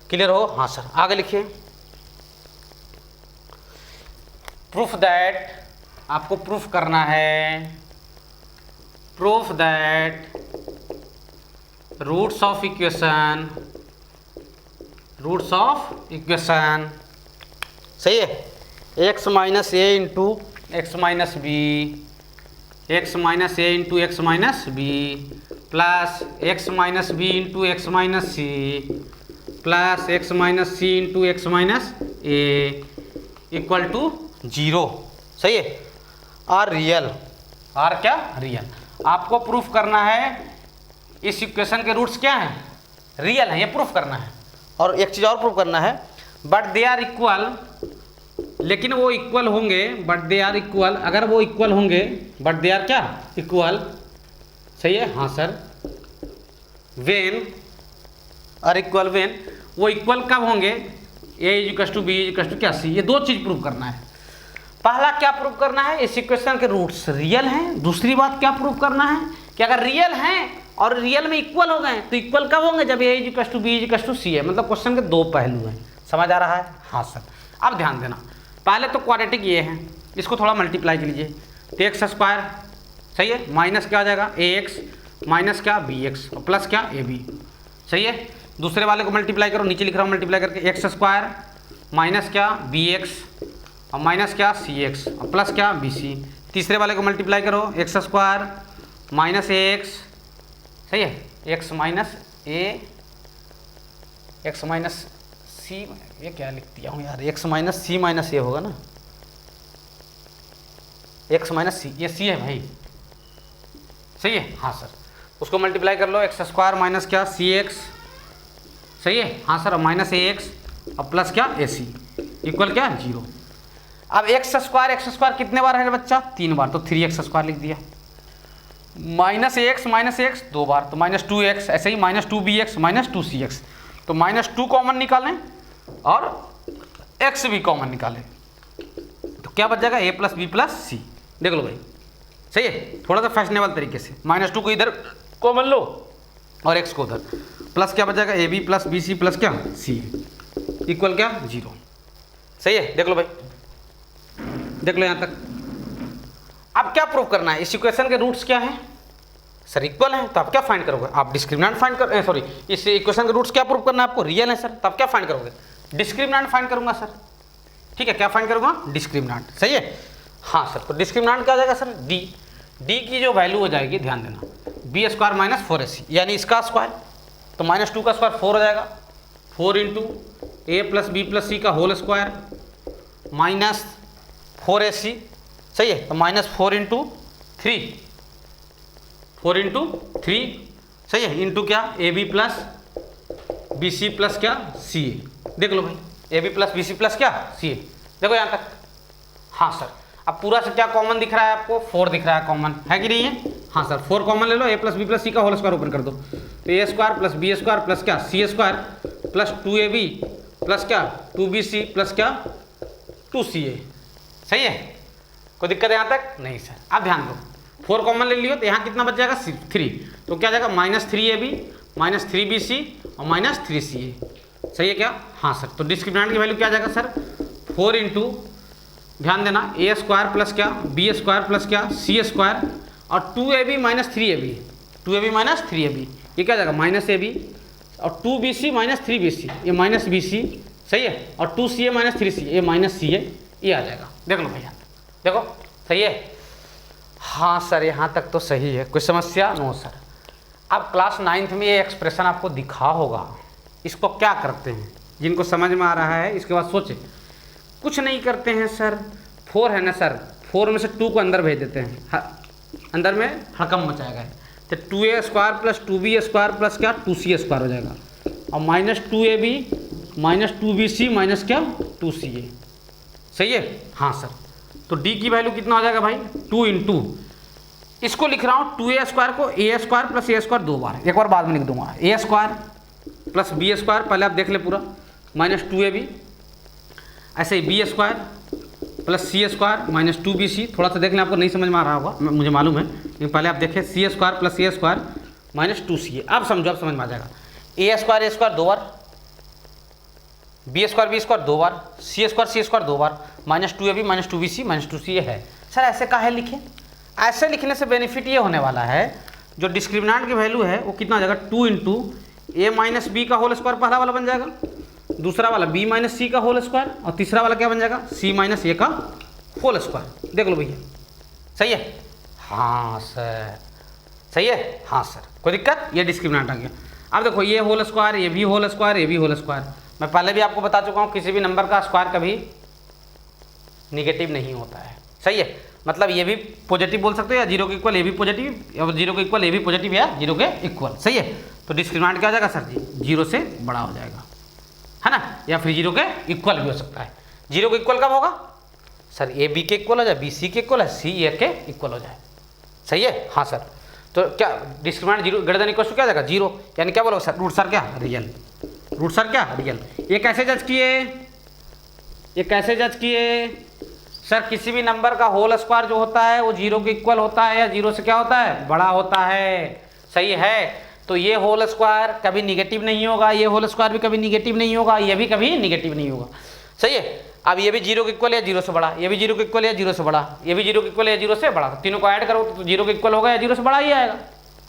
क्लियर हो? हाँ सर, आगे लिखिए। प्रूफ दैट, आपको प्रूफ करना है, proof that roots of equation, roots of equation, सही है, x minus A into x minus b, x minus A into x minus b, plus x minus b into x minus c, plus x minus C into x minus a equal to 0। सही है, are real, are क्या? Real. आपको proof करना है इस equation के roots क्या हैं? रियल हैं, ये प्रूफ करना है। और एक चीज़ और प्रूफ करना है, बट दे आर इक्वल, लेकिन वो इक्वल होंगे, बट दे आर इक्वल, अगर वो इक्वल होंगे, बट दे आर क्या? इक्वल। सही है, हाँ sir. When are equal, when वो इक्वल कब होंगे? A equal to B equal to क्या? सी। ये दो चीज़ प्रूफ करना है। पहला क्या प्रूफ करना है? इस इक्वेशन के रूट्स रियल हैं। दूसरी बात क्या प्रूफ करना है कि अगर रियल हैं और रियल में इक्वल हो गए, तो इक्वल कब होंगे? जब A equal to B equal to C है। मतलब क्वेश्चन के दो पहलू हैं। समझ आ रहा है? हाँ सर। अब ध्यान देना, पहले तो क्वाड्रेटिक ये है, इसको थोड़ा मल्टीप्लाई कीजिए, तो एक्स स्क्वायर, सही है, माइनस क्या आ जाएगा? ए एक्स माइनस क्या? बी एक्स, और प्लस क्या? A b. सही है। दूसरे वाले को मल्टीप्लाई करो, नीचे लिख रहा हूँ मल्टीप्लाई करके, एक्स स्क्वायर माइनस क्या? बी एक्स, और माइनस क्या? सी एक्स, और प्लस क्या? B c. तीसरे वाले को मल्टीप्लाई करो, एक्स स्क्वायर माइनस ए एक्स, सही है, एक्स माइनस ए, एक्स माइनस सी, ये क्या लिख दिया हूँ यार, x minus c minus a होगा ना, एक्स माइनस सी, ये सी है भाई। सही है, हाँ सर। उसको मल्टीप्लाई कर लो, एक्स स्क्वायर माइनस क्या? सी एक्स, सही है, हाँ सर, माइनस ए एक्स, और प्लस क्या? ए सी इक्वल क्या? 0। अब एक्स स्क्वायर कितने बार है बच्चा? 3 बार, तो 3x स्क्वायर लिख दिया। माइनस एक्स 2 बार, तो माइनस 2x, ऐसे ही माइनस 2bx माइनस 2cx, तो माइनस 2 कॉमन निकालें और x भी कॉमन निकालें, तो क्या बच जाएगा? a प्लस बी प्लस सी। देख लो भाई, सही है, थोड़ा सा फैशनेबल तरीके से, माइनस 2 को इधर कॉमन लो और x को उधर, प्लस क्या बच जाएगा? A b plus b c plus क्या? सी इक्वल क्या? 0। सही है, देख लो भाई, देख लो यहाँ तक। अब क्या प्रूव करना है? इस इक्वेशन के रूट्स क्या हैं? सर इक्वल हैं, तो आप क्या फाइंड करोगे? आप डिस्क्रिमिनेंट फाइंड कर, सॉरी, इस इक्वेशन के रूट्स क्या प्रूव करना है आपको? रियल है सर, तो आप क्या फाइंड करोगे? डिस्क्रिमिनेंट फाइंड करूंगा सर। ठीक है, क्या फाइंड करूंगा? डिस्क्रिमिनेंट। सही है, हाँ सर। तो डिस्क्रिमिनेंट क्या हो जाएगा सर? डी। डी की जो वैल्यू हो जाएगी, ध्यान देना, बी स्क्वायर माइनस 4ac, यानी इसका स्क्वायर, तो माइनस 2 का स्क्वायर 4 हो जाएगा, 4 इंटू ए प्लस बी प्लस सी का होल स्क्वायर माइनस 4ac, सही है, तो माइनस 4 इंटू 3, 4 इंटू 3, सही है, इंटू क्या? A b plus b c plus क्या? C a. देख लो भाई, a b plus b c plus क्या? सी ए। देखो यहाँ तक, हाँ सर। अब पूरा से क्या कॉमन दिख रहा है आपको? 4 दिख रहा है कॉमन, है कि नहीं है? हाँ सर, 4 कॉमन ले लो, A plus B plus C का होल स्क्वायर ओपन कर दो, तो A square plus B square plus क्या? C square plus 2ab plus क्या? 2bc प्लस क्या? 2ca। सही है, कोई दिक्कत है यहाँ तक? नहीं सर। अब ध्यान दो, 4 कॉमन ले लियो, तो यहाँ कितना बच जाएगा? 3, तो क्या जाएगा? माइनस 3ab माइनस 3bc और माइनस 3ca। सही है क्या? हाँ सर। तो डिस्क्रिमिनेंट की वैल्यू क्या जाएगा सर? 4 इंटू, ध्यान देना, ए स्क्वायर प्लस क्या? बी स्क्वायर प्लस क्या? सी स्क्वायर और 2ab minus 3ab, 2ab minus 3ab, ये क्या जाएगा? माइनस ab और 2bc माइनस 3bc, ये माइनस bc, सही है, और 2ca माइनस 3ca, ये माइनस ca, ये आ जाएगा। देख लो भैया, देखो सही है? हाँ सर, यहाँ तक तो सही है, कोई समस्या? No sir. अब क्लास 9th में ये एक्सप्रेशन आपको दिखा होगा, इसको क्या करते हैं? जिनको समझ में आ रहा है इसके बाद सोचे। कुछ नहीं करते हैं सर, 4 है ना सर, 4 में से 2 को अंदर भेज देते हैं, अंदर में हड़कम मचाएगा, तो 2a square plus 2b square plus क्या? 2c स्क्वायर हो जाएगा, और minus 2ab minus 2bc minus क्या? 2ca। सही है? हाँ सर। तो d की वैल्यू कितना हो जाएगा भाई? 2 इंटू, इसको लिख रहा हूँ 2a स्क्वायर को a square plus a square 2 बार, एक बार बाद में लिख दूंगा, a square plus b square, पहले आप देख ले पूरा, माइनस 2ab, ऐसे ही b square plus C square minus 2bc, थोड़ा सा देख लें, आपको नहीं समझ में आ रहा होगा, मुझे मालूम है, लेकिन पहले आप देखें सी स्क्वायर प्लस ए स्क्वायर माइनस 2ca। अब समझो, अब समझ में आ जाएगा। ए स्क्वायर दो बार, बी स्क्वायर दो बार, सी स्क्वायर दो बार, minus 2ab minus 2bc minus 2ca है। सर ऐसे काहे लिखें? ऐसे लिखने से बेनिफिट ये होने वाला है, जो डिस्क्रिमिनेंट की वैल्यू है वो कितना आ जाएगा, 2 इंटू ए माइनस बी का होल स्क्वायर पहला वाला बन जाएगा, दूसरा वाला बी माइनस सी का होल स्क्वायर, और तीसरा वाला क्या बन जाएगा, सी माइनस ए का होल स्क्वायर। देख लो भैया, सही है? हाँ सर, सही है? हाँ सर, कोई दिक्कत? ये डिस्क्रिमिनेंट आ गया। अब देखो, ये होल स्क्वायर, ये भी होल स्क्वायर, ये भी होल स्क्वायर। मैं पहले भी आपको बता चुका हूँ, किसी भी नंबर का स्क्वायर कभी निगेटिव नहीं होता है, सही है? मतलब ये भी पॉजिटिव बोल सकते हो, या जीरो के इक्वल ये भी पॉजिटिव, या जीरो के इक्वल ये भी पॉजिटिव, या जीरो के इक्वल, सही है? तो डिस्क्रिमिनेंट क्या हो जाएगा सर जी, जीरो से बड़ा हो जाएगा, है ना? या फिर जीरो के इक्वल भी हो सकता है। जीरो के इक्वल कब होगा सर? ए बी के इक्वल हो जाए, बी सी के इक्वल है, सी ए के इक्वल हो जाए, सही है? हाँ सर। तो क्या discriminant zero greater than equal to क्या जाएगा, जीरो, यानी क्या बोलोगे सर, रूट सर क्या, रियल, रूट सर क्या, रियल। ये कैसे जज किए, ये कैसे जज किए सर? किसी भी नंबर का होल स्क्वायर जो होता है वो जीरो के इक्वल होता है, या जीरो से क्या होता है, बड़ा होता है, सही है? तो ये होल स्क्वायर कभी निगेटिव नहीं होगा, ये होल स्क्वायर भी कभी निगेटिव नहीं होगा, ये भी कभी निगेटिव नहीं होगा, सही है? अब ये भी जीरो के इक्वल है, जीरो से बड़ा, ये भी जीरो के इक्वल है, जीरो से बड़ा, ये भी जीरो के इक्वल है, जीरो से बड़ा, तीनों को ऐड करो तो जीरो के इक्वल होगा या जीरो से बड़ा ही आएगा,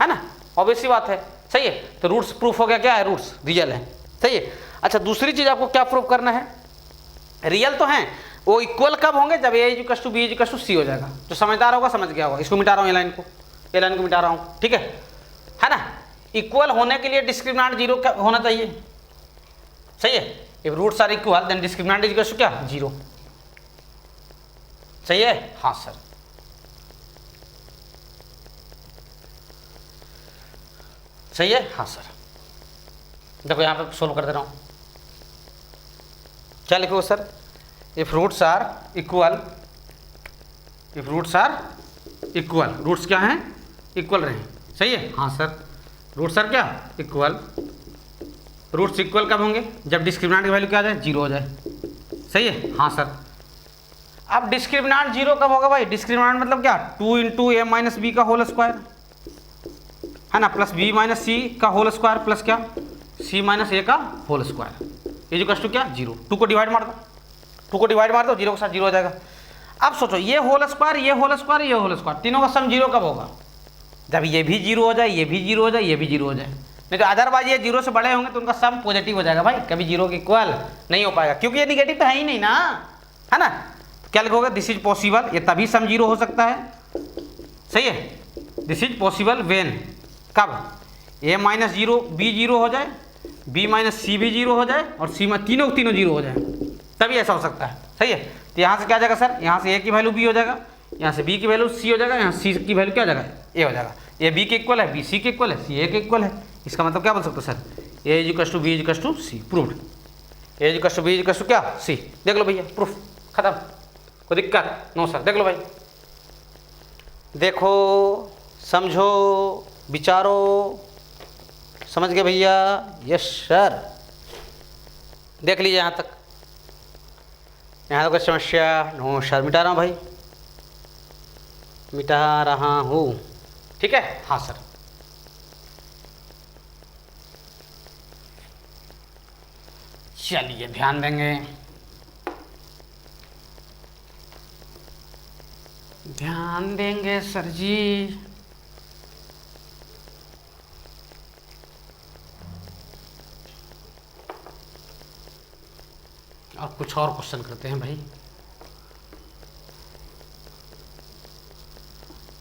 है ना? ऑब्वियस सी बात है, सही है? तो रूट्स प्रूफ हो गया, क्या है, रूट्स रियल है, सही है? अच्छा, दूसरी चीज आपको क्या प्रूफ करना है, रियल तो है, वो इक्वल कब होंगे, जब A equal to B equal to C हो जाएगा। जो समझदार होगा समझ गया होगा। इसको मिटा रहा हूँ, ये लाइन को मिटा रहा हूँ, ठीक है ना? इक्वल होने के लिए डिस्क्रिमिनेंट जीरो क्या होना चाहिए, सही है? If roots are equal then discriminant is equal to क्या, जीरो, सही है? हाँ सर। सही है? हाँ सर। देखो यहाँ पे सोल्व कर दे रहा हूँ, क्या लिखोगे sir? If roots are equal, if roots are equal, roots क्या हैं, इक्वल रहें, सही है? हाँ सर। रूट्स आर क्या, इक्वल। रूट्स इक्वल कब होंगे, जब डिस्क्रिमिनेंट की वैल्यू क्या आ जाए, जीरो हो जाए, सही है? हाँ सर। अब डिस्क्रिमिनेंट जीरो कब होगा भाई, डिस्क्रिमिनेंट मतलब क्या, 2 इंटू ए माइनस बी का होल स्क्वायर, है ना, प्लस बी माइनस सी का होल स्क्वायर, प्लस क्या, सी माइनस ए का whole square, is equal to क्या, जीरो। 2 को डिवाइड मार दो, 2 को डिवाइड मार दो, जीरो के साथ जीरो हो जाएगा। अब सोचो, ये होल स्क्वायर, ये होल स्क्वायर, ये होल स्क्वायर, तीनों का सम जीरो कब होगा, जब ये भी जीरो हो जाए, ये भी जीरो हो जाए, ये भी जीरो हो जाए। नहीं तो अदरवाइज ये जीरो से बड़े होंगे तो उनका सम पॉजिटिव हो जाएगा भाई, कभी जीरो के इक्वल नहीं हो पाएगा, क्योंकि ये निगेटिव तो है ही नहीं ना, है ना? क्या लिखोगे, दिस इज पॉसिबल, ये तभी सम जीरो हो सकता है, सही है? दिस इज पॉसिबल व्हेन, कब, ए माइनस जीरो बी जीरो हो जाए, बी माइनस सी भी जीरो हो जाए, और सी में तीनों जीरो हो जाए, तभी ऐसा हो सकता है, सही है? तो यहाँ से क्या जाएगा सर, यहाँ से ए की वैल्यू बी हो जाएगा, यहाँ से बी की वैल्यू सी हो जाएगा, यहाँ सी की वैल्यू क्या हो जाएगा, ए हो जाएगा। ए बी के इक्वल है, बी सी के इक्वल है, सी ए के इक्वल है। इसका मतलब क्या बोल सकते हो sir, A is equal to B is equal to C, proved. A is equal to B is equal to क्या, सी। देख लो भैया, प्रूफ खत्म, कोई दिक्कत? No sir. देख लो भाई, देखो, समझो, विचारो, समझ गए भैया? Yes sir. देख लीजिए यहाँ तक, यहाँ तक कोई समस्या? No sir. मिटा रहा हूँ भाई, मिटा रहा हूँ, ठीक है? हाँ सर। चलिए ध्यान देंगे, ध्यान देंगे सर जी। और कुछ और क्वेश्चन करते हैं भाई।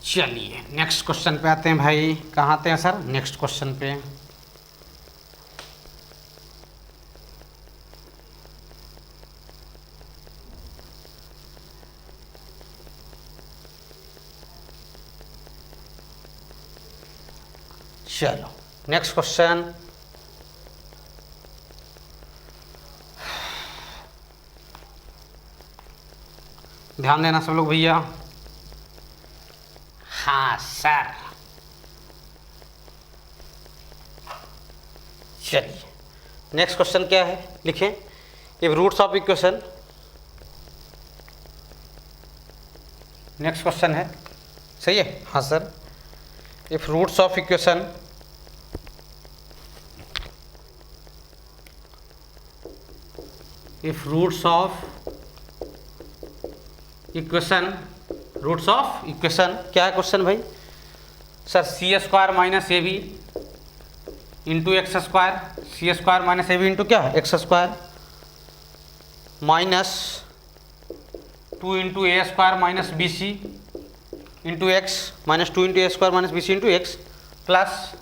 चलिए नेक्स्ट क्वेश्चन पे आते हैं भाई। कहाँ आते हैं सर, नेक्स्ट क्वेश्चन पे। चलो नेक्स्ट क्वेश्चन, ध्यान देना सब लोग भैया। हाँ सर। चलिए नेक्स्ट क्वेश्चन क्या है, लिखें। If roots of equation, next question है, सही है। हाँ sir, if roots of equation if roots of equation क्या है क्वेश्चन भाई सर, सी स्क्वायर माइनस ए बी इंटू एक्स स्क्वायर, सी स्क्वायर माइनस ए बी इंटू क्या X square minus 2 into A square minus B C into x minus 2 into A square minus B C into X plus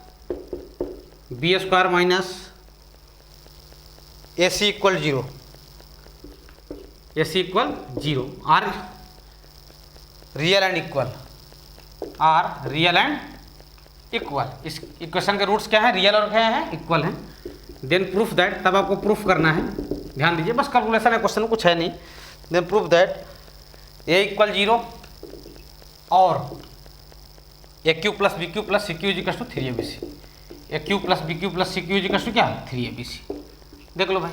B square minus a c equal 0, a c equal 0, are real and equal, are real and equal. इस equation के roots क्या है, real और क्या है, equal हैं। Then proof that, तब आपको प्रूफ करना है, ध्यान दीजिए, बस कैलकुलेशन है, क्वेश्चन में कुछ है नहीं। Then proof that A equal 0 और A Q plus B Q plus C Q is equal to 3abc, A Q plus B Q plus C Q is equal to क्या 3abc। देख लो भाई,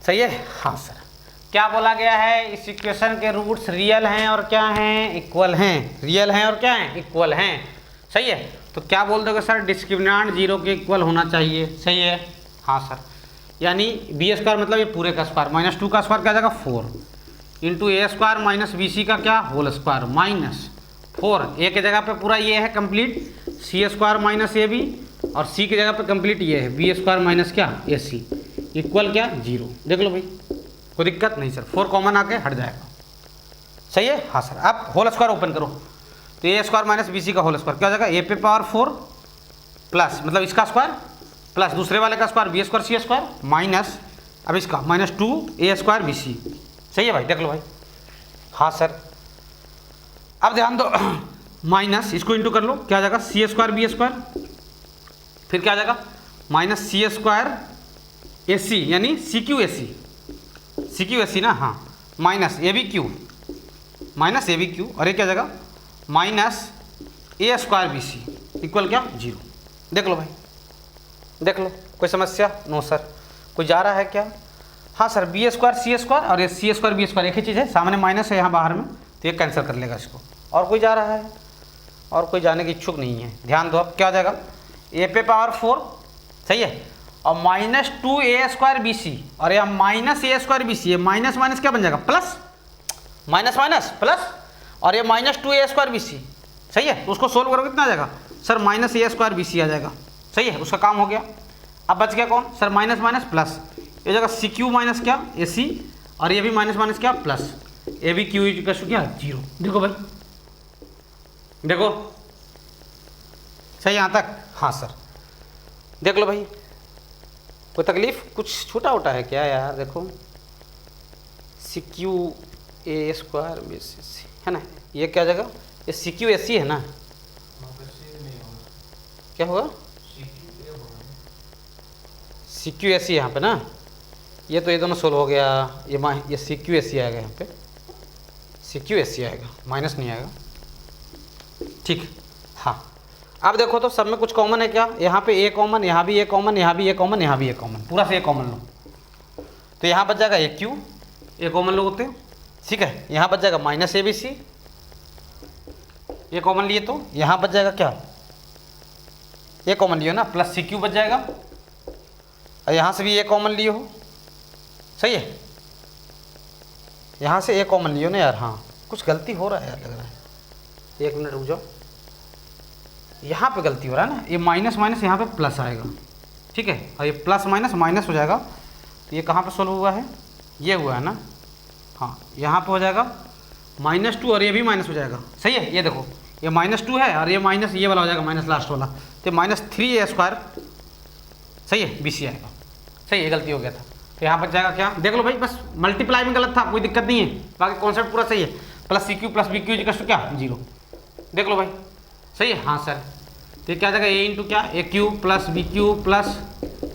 सही है। हाँ सर, क्या बोला गया है, इस इक्वेशन के रूट्स रियल हैं और क्या हैं, इक्वल हैं, रियल हैं और क्या हैं, इक्वल हैं, सही है। तो क्या बोल दोगे सर, डिस्क्रिमिनेंट 0 के इक्वल होना चाहिए, सही है। हाँ सर, यानी बी स्क्वायर मतलब ये पूरे का स्क्वायर माइनस 2 का स्क्वायर क्या आ जाएगा 4 into A square minus B c का क्या होल स्क्वायर माइनस 4, ए के जगह पे पूरा ये है कंप्लीट, सी स्क्वायर माइनस ए बी, और सी की जगह पे कंप्लीट ये है बी स्क्वायर माइनस क्या ए सी इक्वल क्या 0। देख लो भाई, कोई दिक्कत नहीं सर, 4 कॉमन आके हट जाएगा, सही है। हाँ सर, आप होल स्क्वायर ओपन करो तो A square minus B c का होल स्क्वायर क्या हो जाएगा, ए पे पावर 4 प्लस मतलब इसका स्क्वायर प्लस दूसरे वाले का स्क्वायर बी स्क्वायर सी स्क्वायर माइनस अब इसका माइनस 2 ए स्क्वायर बी सी, सही है भाई। देख लो भाई, हाँ सर, अब ध्यान दो, माइनस इसको इंटू कर लो, क्या आ जाएगा सी स्क्वायर बी स्क्वायर, फिर क्या आ जाएगा माइनस सी स्क्वायर ए सी यानी सी क्यू ए सी ना, हाँ, माइनस ए बी क्यू और ये क्या जाएगा minus a square b C equal क्या 0। देख लो भाई, देख लो, कोई समस्या? No sir. कोई जा रहा है क्या? हाँ सर, बी स्क्वायर सी स्क्वायर और ये सी स्क्वायर बी स्क्वायर एक ही चीज़ है, सामने माइनस है यहाँ बाहर में, तो ये कैंसिल कर लेगा इसको। और कोई जा रहा है? और कोई जाने की इच्छुक नहीं है? ध्यान दो, अब क्या हो जाएगा ए पे पावर 4, सही है, और माइनस 2 ए स्क्वायर बी सी और यह माइनस ए स्क्वायर बी सी, ये माइनस माइनस क्या बन जाएगा प्लस, माइनस माइनस प्लस, और ये माइनस 2 ए स्क्वायर बी सी, सही है। तो उसको सोल्व करोगे कितना आ जाएगा sir, minus a square b सी आ जाएगा, सही है, उसका काम हो गया। अब बच गया कौन सर, माइनस माइनस प्लस, ये जगह सी क्यू माइनस क्या ए सी और ये भी माइनस माइनस क्या plus, a b q equal to क्या 0। देखो भाई, देखो सही यहाँ तक? हाँ सर, देख लो भाई, कोई तकलीफ? कुछ छोटा उटा है क्या यार? देखो c q a square b c है ना, ये क्या जगह, ये सी क्यू ए सी है ना, क्या होगा सी क्यू ए सी यहाँ पे ना, ये तो ये दोनों सोल्व हो गया, ये सी क्यू ए सी आएगा, यहाँ पे सी क्यू ए सी आएगा, माइनस नहीं आएगा, ठीक। हाँ, अब देखो तो सब में कुछ कॉमन है क्या, यहाँ पे ए कॉमन, यहाँ भी ए कॉमन, यहाँ भी ए कॉमन, यहाँ भी ए कॉमन, पूरा से ए कॉमन लो तो यहाँ बच जाएगा ए क्यू, ए कॉमन लो होते, ठीक है। यहाँ बच जाएगा minus A B c, a common लिए तो यहाँ बच जाएगा क्या, ए कॉमन लियो ना, प्लस सी क्यू बच जाएगा, और यहाँ से भी ए कॉमन लिए हो, सही है, यहाँ से ए कॉमन लियो ना यार। हाँ, कुछ गलती हो रहा है यार, लग रहा है, 1 मिनट रुक जाओ, यहाँ पे गलती हो रहा है ना, ये माइनस माइनस यहाँ पे प्लस आएगा, ठीक है, और ये प्लस माइनस माइनस हो जाएगा, तो ये कहाँ पे सोल्व हुआ है, ये हुआ है ना, हाँ, यहाँ पे हो जाएगा -2 और ये भी माइनस हो जाएगा, सही है। ये देखो, ये -2 है और ये माइनस ये वाला हो जाएगा माइनस लास्ट वाला, तो -3 ए स्क्वायर, सही है, बी सी आएगा, सही है, गलती हो गया था, तो यहाँ पर जाएगा क्या, देख लो भाई, बस मल्टीप्लाई में गलत था, कोई दिक्कत नहीं है, बाकी कॉन्सेप्ट पूरा सही है, plus C q plus B q equal to क्या 0। देख लो भाई, सही है। हाँ सर, तो ये क्या जाएगा ए इंटू क्या A Q plus B Q plus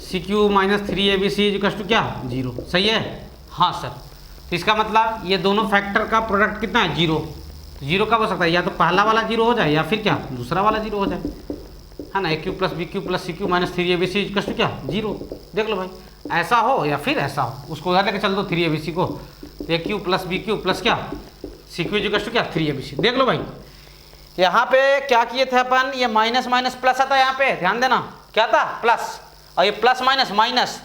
C Q minus 3 A B C equal to क्या 0, सही है। हाँ सर, तो इसका मतलब ये दोनों फैक्टर का प्रोडक्ट कितना है 0, 0 कब हो सकता है, या तो पहला वाला 0 हो जाए या फिर क्या दूसरा वाला 0 हो जाए, है ना, A Q plus B Q plus C Q minus 3 A B C equal to क्या 0। देख लो भाई, ऐसा हो या फिर ऐसा हो, उसको उधर लेके चल दो 3 ए बी सी को, तो A Q plus B Q plus क्या CQ इक्वल टू क्या 3ABC। देख लो भाई, यहाँ पे क्या किए थे अपन, ये माइनस माइनस प्लस आता है, यहाँ पे ध्यान देना क्या था प्लस, और ये प्लस माइनस माइनस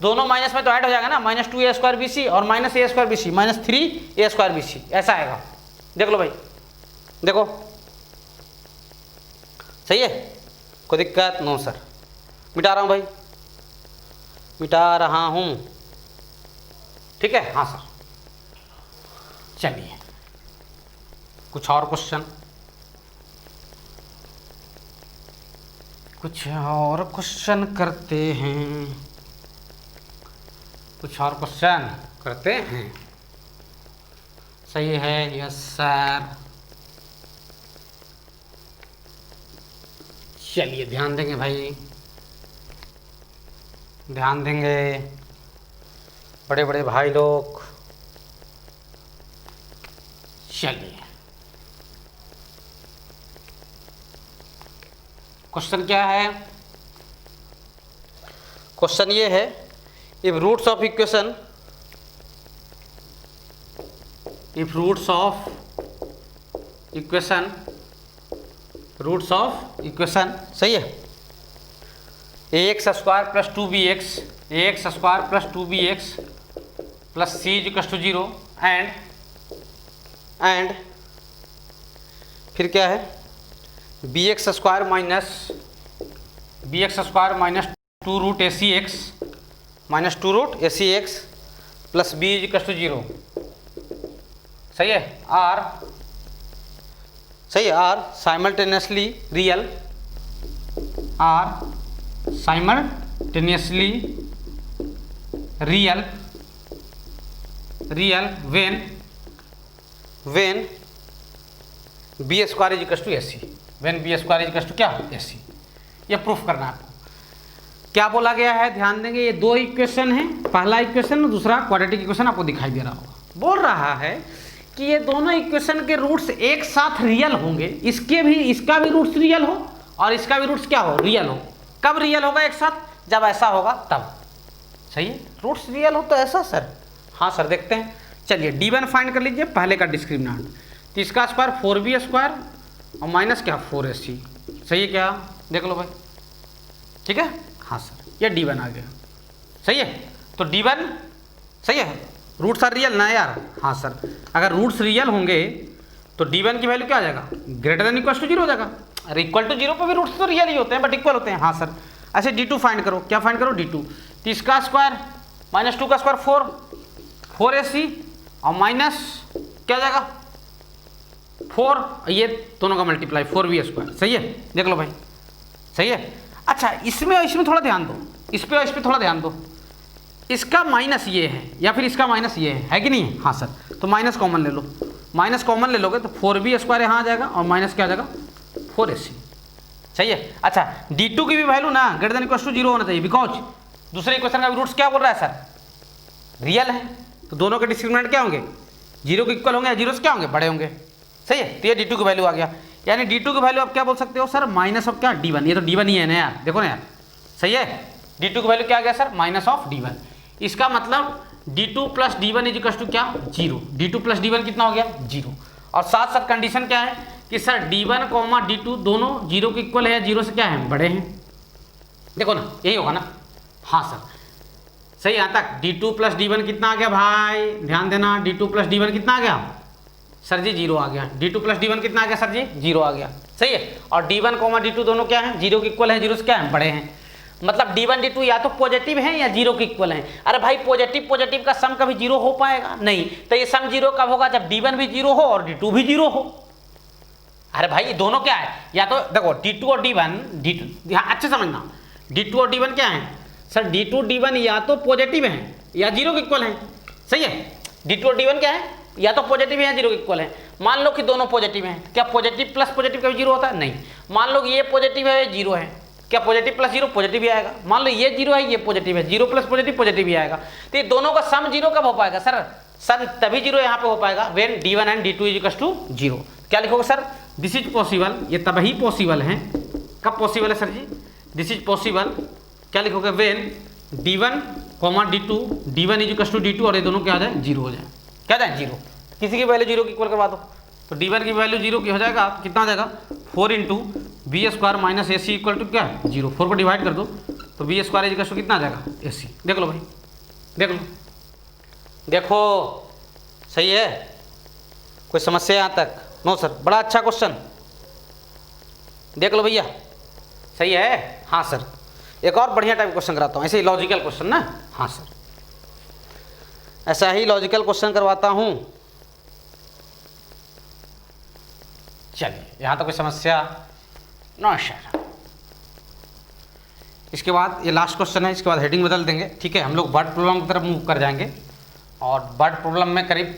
दोनों माइनस में तो ऐड हो जाएगा ना, -2a² और -a² -3a² ऐसा आएगा। देख लो भाई, देखो सही है, कोई दिक्कत नो सर। मिटा रहा हूँ भाई, मिटा रहा हूँ, ठीक है। हाँ सर, चलिए कुछ और क्वेश्चन, कुछ और क्वेश्चन करते हैं, कुछ और क्वेश्चन करते हैं। सही है, यस सर। चलिए ध्यान देंगे भाई, ध्यान देंगे बड़े बड़े भाई लोग। चलिए क्वेश्चन क्या है, क्वेश्चन ये है, if roots of equation, if roots of equation, roots of equation सही है, ax² + 2bx, ax² + 2bx + c = 0 and फिर क्या है, bx² - 2√acx + b = 0 सही है, are simultaneously real, when b² = ac, when b² = क्या ac। ये प्रूफ करना है आपको। क्या बोला गया है, ध्यान देंगे, ये दो इक्वेशन है, पहला इक्वेशन और दूसरा क्वाड्रेटिक इक्वेशन आपको दिखाई दे रहा होगा। बोल रहा है कि ये दोनों इक्वेशन के रूट्स एक साथ रियल होंगे, इसका भी रूट्स रियल हो और इसका भी रूट्स क्या हो, रियल हो। कब रियल होगा एक साथ, जब ऐसा होगा तब। सही है, रूट्स रियल हो तो ऐसा सर। हाँ सर, देखते हैं। चलिए d1 फाइंड कर लीजिए, पहले का डिस्क्रिमिनेंट, तो इसका स्क्वायर 4b² और माइनस क्या 4ac। सही है क्या, देख लो भाई, ठीक है। हाँ सर, ये d1 आ गया, सही है। तो d1 सही है, रूट्स आर रियल ना यार। हाँ सर, अगर रूट्स रियल होंगे तो d1 की वैल्यू क्या आ जाएगा, > 0 हो जाएगा। अरे =0 पर भी रूट्स तो रियल ही होते हैं, बट इक्वल होते हैं। हाँ सर, अच्छा d2 फाइंड करो, क्या फाइंड करो, d2, तो इसका स्क्वायर -2 का स्क्वायर 4ac और माइनस क्या जाएगा 4, ये दोनों का मल्टीप्लाई 4b²। सही है, देख लो भाई, सही है। अच्छा, इसमें थोड़ा ध्यान दो, इस पे थोड़ा ध्यान दो। इसका माइनस ये है या फिर इसका माइनस ये है कि नहीं। हाँ सर, तो माइनस कॉमन ले लो, माइनस कॉमन ले लोगे तो 4b² यहाँ आ जाएगा और माइनस क्या आ जाएगा 4ac। सही है। अच्छा, d2 की भी वैल्यू ना > 0 होना चाहिए, बिकॉज दूसरे इक्वेशन का रूट्स क्या बोल रहा है सर, रियल है। तो दोनों के डिस्क्रिमिनेंट क्या होंगे, 0 के इक्वल होंगे या 0 से क्या होंगे, बड़े होंगे। सही है, तो ये d2 की वैल्यू आ गया, यानी d2 की वैल्यू आप क्या बोल सकते हो सर, माइनस ऑफ क्या d1। ये तो d1 ही है ना यार, देखो ना यार, सही है। d2 की वैल्यू क्या आ गया सर, माइनस ऑफ d1। इसका मतलब d2 + d1 = क्या 0, d2 + d1 कितना हो गया 0। और साथ साथ कंडीशन क्या है कि सर d1, d2 दोनों 0 के इक्वल है या 0 से क्या है, बड़े हैं। देखो ना, यही होगा ना। हाँ सर, सही, यहाँ तक d2 + d1 कितना आ गया भाई, ध्यान देना, d2 + d1 कितना आ गया सर जी, 0 आ गया। d2 + d1 कितना आ गया सर जी, 0 आ गया। सही है। और d1, d2 दोनों क्या हैं, 0 के इक्वल है, 0 से क्या है, बड़े हैं। मतलब d1 d2 या तो पॉजिटिव है या 0 के इक्वल है। अरे भाई, पॉजिटिव का सम कभी 0 हो पाएगा नहीं, तो ये सम 0 कब होगा, जब d1 भी 0 हो और d2 भी 0 हो। अरे भाई, दोनों क्या है, या तो देखो d2 और d1 अच्छे समझना, d2 और d1 क्या है सर, d2 d1 या तो पॉजिटिव है या 0 के इक्वल है। सही है, d2 और d1 क्या है, या तो पॉजिटिव है या 0 के इक्वल है। मान लो कि दोनों पॉजिटिव हैं, क्या पॉजिटिव प्लस पॉजिटिव कभी 0 होता है, नहीं। मान लो कि ये पॉजिटिव है, ये 0 है, क्या पॉजिटिव + 0 पॉजिटिव ही आएगा। मान लो ये 0 है, ये पॉजिटिव है, 0 + पॉजिटिव ही आएगा। तो ये दोनों का सम 0 कब हो पाएगा सर तभी 0 यहाँ पे हो पाएगा, व्हेन d1 एंड d2 = 0। क्या लिखोगे सर, दिस इज पॉसिबल, ये तभी पॉसिबल है। कब पॉसिबल है सर जी, दिस इज पॉसिबल, क्या लिखोगे, when d1, d2, d1 = d2 और ये दोनों क्या आ जाए, 0 हो जाए, क्या जाए 0। किसी की वैल्यू जीरो की इक्वल करवा दो, तो डी वन की वैल्यू जीरो की हो जाएगा, कितना आ जाएगा 4 into b square minus a c equal to क्या है जीरो। 4 को डिवाइड कर दो तो बी स्क्वायर इक्वल टू कितना आ जाएगा ए सी। देख लो भाई, देख लो, देखो सही है, कोई समस्या यहाँ तक? नो सर, बड़ा अच्छा क्वेश्चन, देख लो भैया, सही है। हाँ सर, एक और बढ़िया टाइप क्वेश्चन कराता हूँ, ऐसे ही लॉजिकल क्वेश्चन ना। हाँ सर, ऐसा ही लॉजिकल क्वेश्चन करवाता हूँ। चलिए, यहाँ तो कोई समस्या? No sir. इसके बाद ये लास्ट क्वेश्चन है, इसके बाद हेडिंग बदल देंगे, ठीक है। हम लोग वर्ड प्रॉब्लम की तरफ मूव कर जाएंगे, और वर्ड प्रॉब्लम में करीब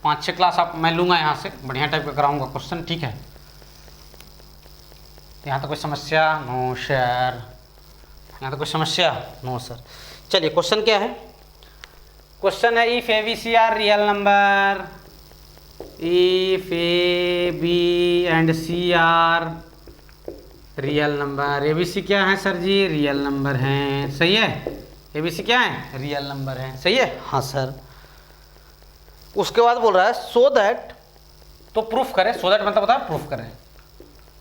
5-6 क्लास आप मैं लूँगा यहाँ से, बढ़िया टाइप का कराऊँगा क्वेश्चन, ठीक है। यहाँ तो कोई समस्या? No sir. यहाँ तो कोई समस्या? No sir. चलिए, क्वेश्चन क्या है? क्वेश्चन है if a B c are real number, if a b and c are real number. A B c क्या है सर जी? रियल नंबर हैं, सही है। ए बी सी क्या है? रियल नंबर हैं, सही है। हाँ सर। उसके बाद बोल रहा है सो दैट, तो प्रूफ करें। सो दैट मतलब होता है प्रूफ करें।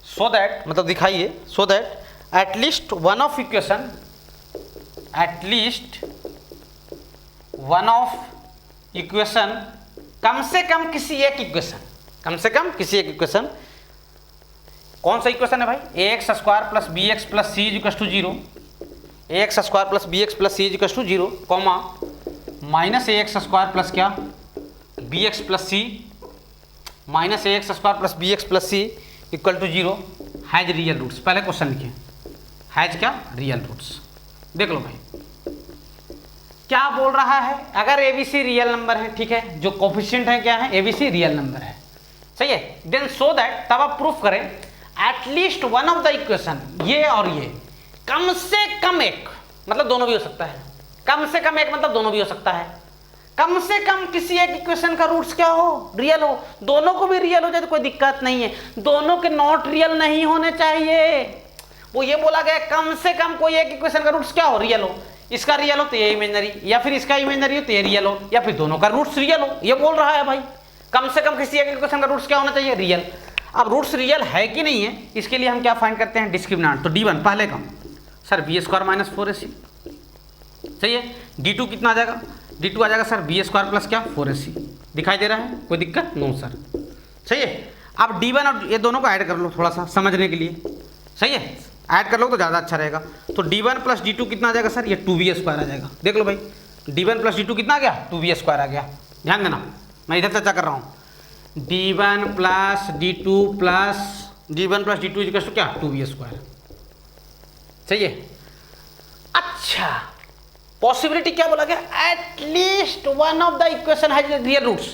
सो दैट मतलब दिखाइए, so that at least one of equation, at least one of equation, कम से कम किसी एक इक्वेशन, कम से कम किसी एक इक्वेशन। कौन सा इक्वेशन है भाई? A X square plus B X plus C equal to zero, A X square plus B X plus C equal to zero, comma minus A X square plus क्या B X plus C, minus A X square plus B X plus C equal to zero, has real roots. पहले question लिखे, has क्या? Real roots. देख लो भाई क्या बोल रहा है। अगर एबीसी रियल नंबर है, ठीक है, जो कोफिशिएंट है क्या है? एबीसी रियल नंबर है, सही है। देन सो दैट, तब आप प्रूफ करें at least one of the equation, ये और ये, कम से कम एक, मतलब दोनों भी हो सकता है, कम से कम एक मतलब दोनों भी हो सकता है, कम से कम किसी एक इक्वेशन का रूट्स क्या हो? रियल हो। दोनों को भी रियल हो जाए तो कोई दिक्कत नहीं है, दोनों के नॉट रियल नहीं होने चाहिए। वो ये बोला गया कम से कम कोई एक इक्वेशन का रूट्स क्या हो? रियल हो। इसका रियल हो तो ये इमेजिनरी, या फिर इसका इमेजिनरी हो तो ये रियल हो, या फिर दोनों का रूट्स रियल हो। ये बोल रहा है भाई कम से कम किसी एक इक्वेशन का रूट्स क्या होना चाहिए? रियल। अब रूट्स रियल है कि नहीं है, इसके लिए हम क्या फाइंड करते हैं? डिस्क्रिमिनेंट। तो D1 पहले का sir b square minus 4AC, सही है। D2 कितना आ जाएगा? D2 आ जाएगा सर बी स्क्वायर प्लस क्या 4AC। दिखाई दे रहा है? कोई दिक्कत? नो सर, सही है। अब D1 और ये दोनों को ऐड कर लो थोड़ा सा समझने के लिए, सही है। ऐड कर लो तो ज़्यादा अच्छा रहेगा। तो D1 प्लस D2 कितना आ जाएगा सर? ये 2B स्क्वायर आ जाएगा। देख लो भाई D1 प्लस D2 कितना आ गया? 2B स्क्वायर आ गया। ध्यान देना, मैं इधर चर्चा कर रहा हूँ। D1 plus D2 equal to क्या? 2B स्क्वायर, सही है। अच्छा, पॉसिबिलिटी क्या बोला गया? At least one of the equation has real roots.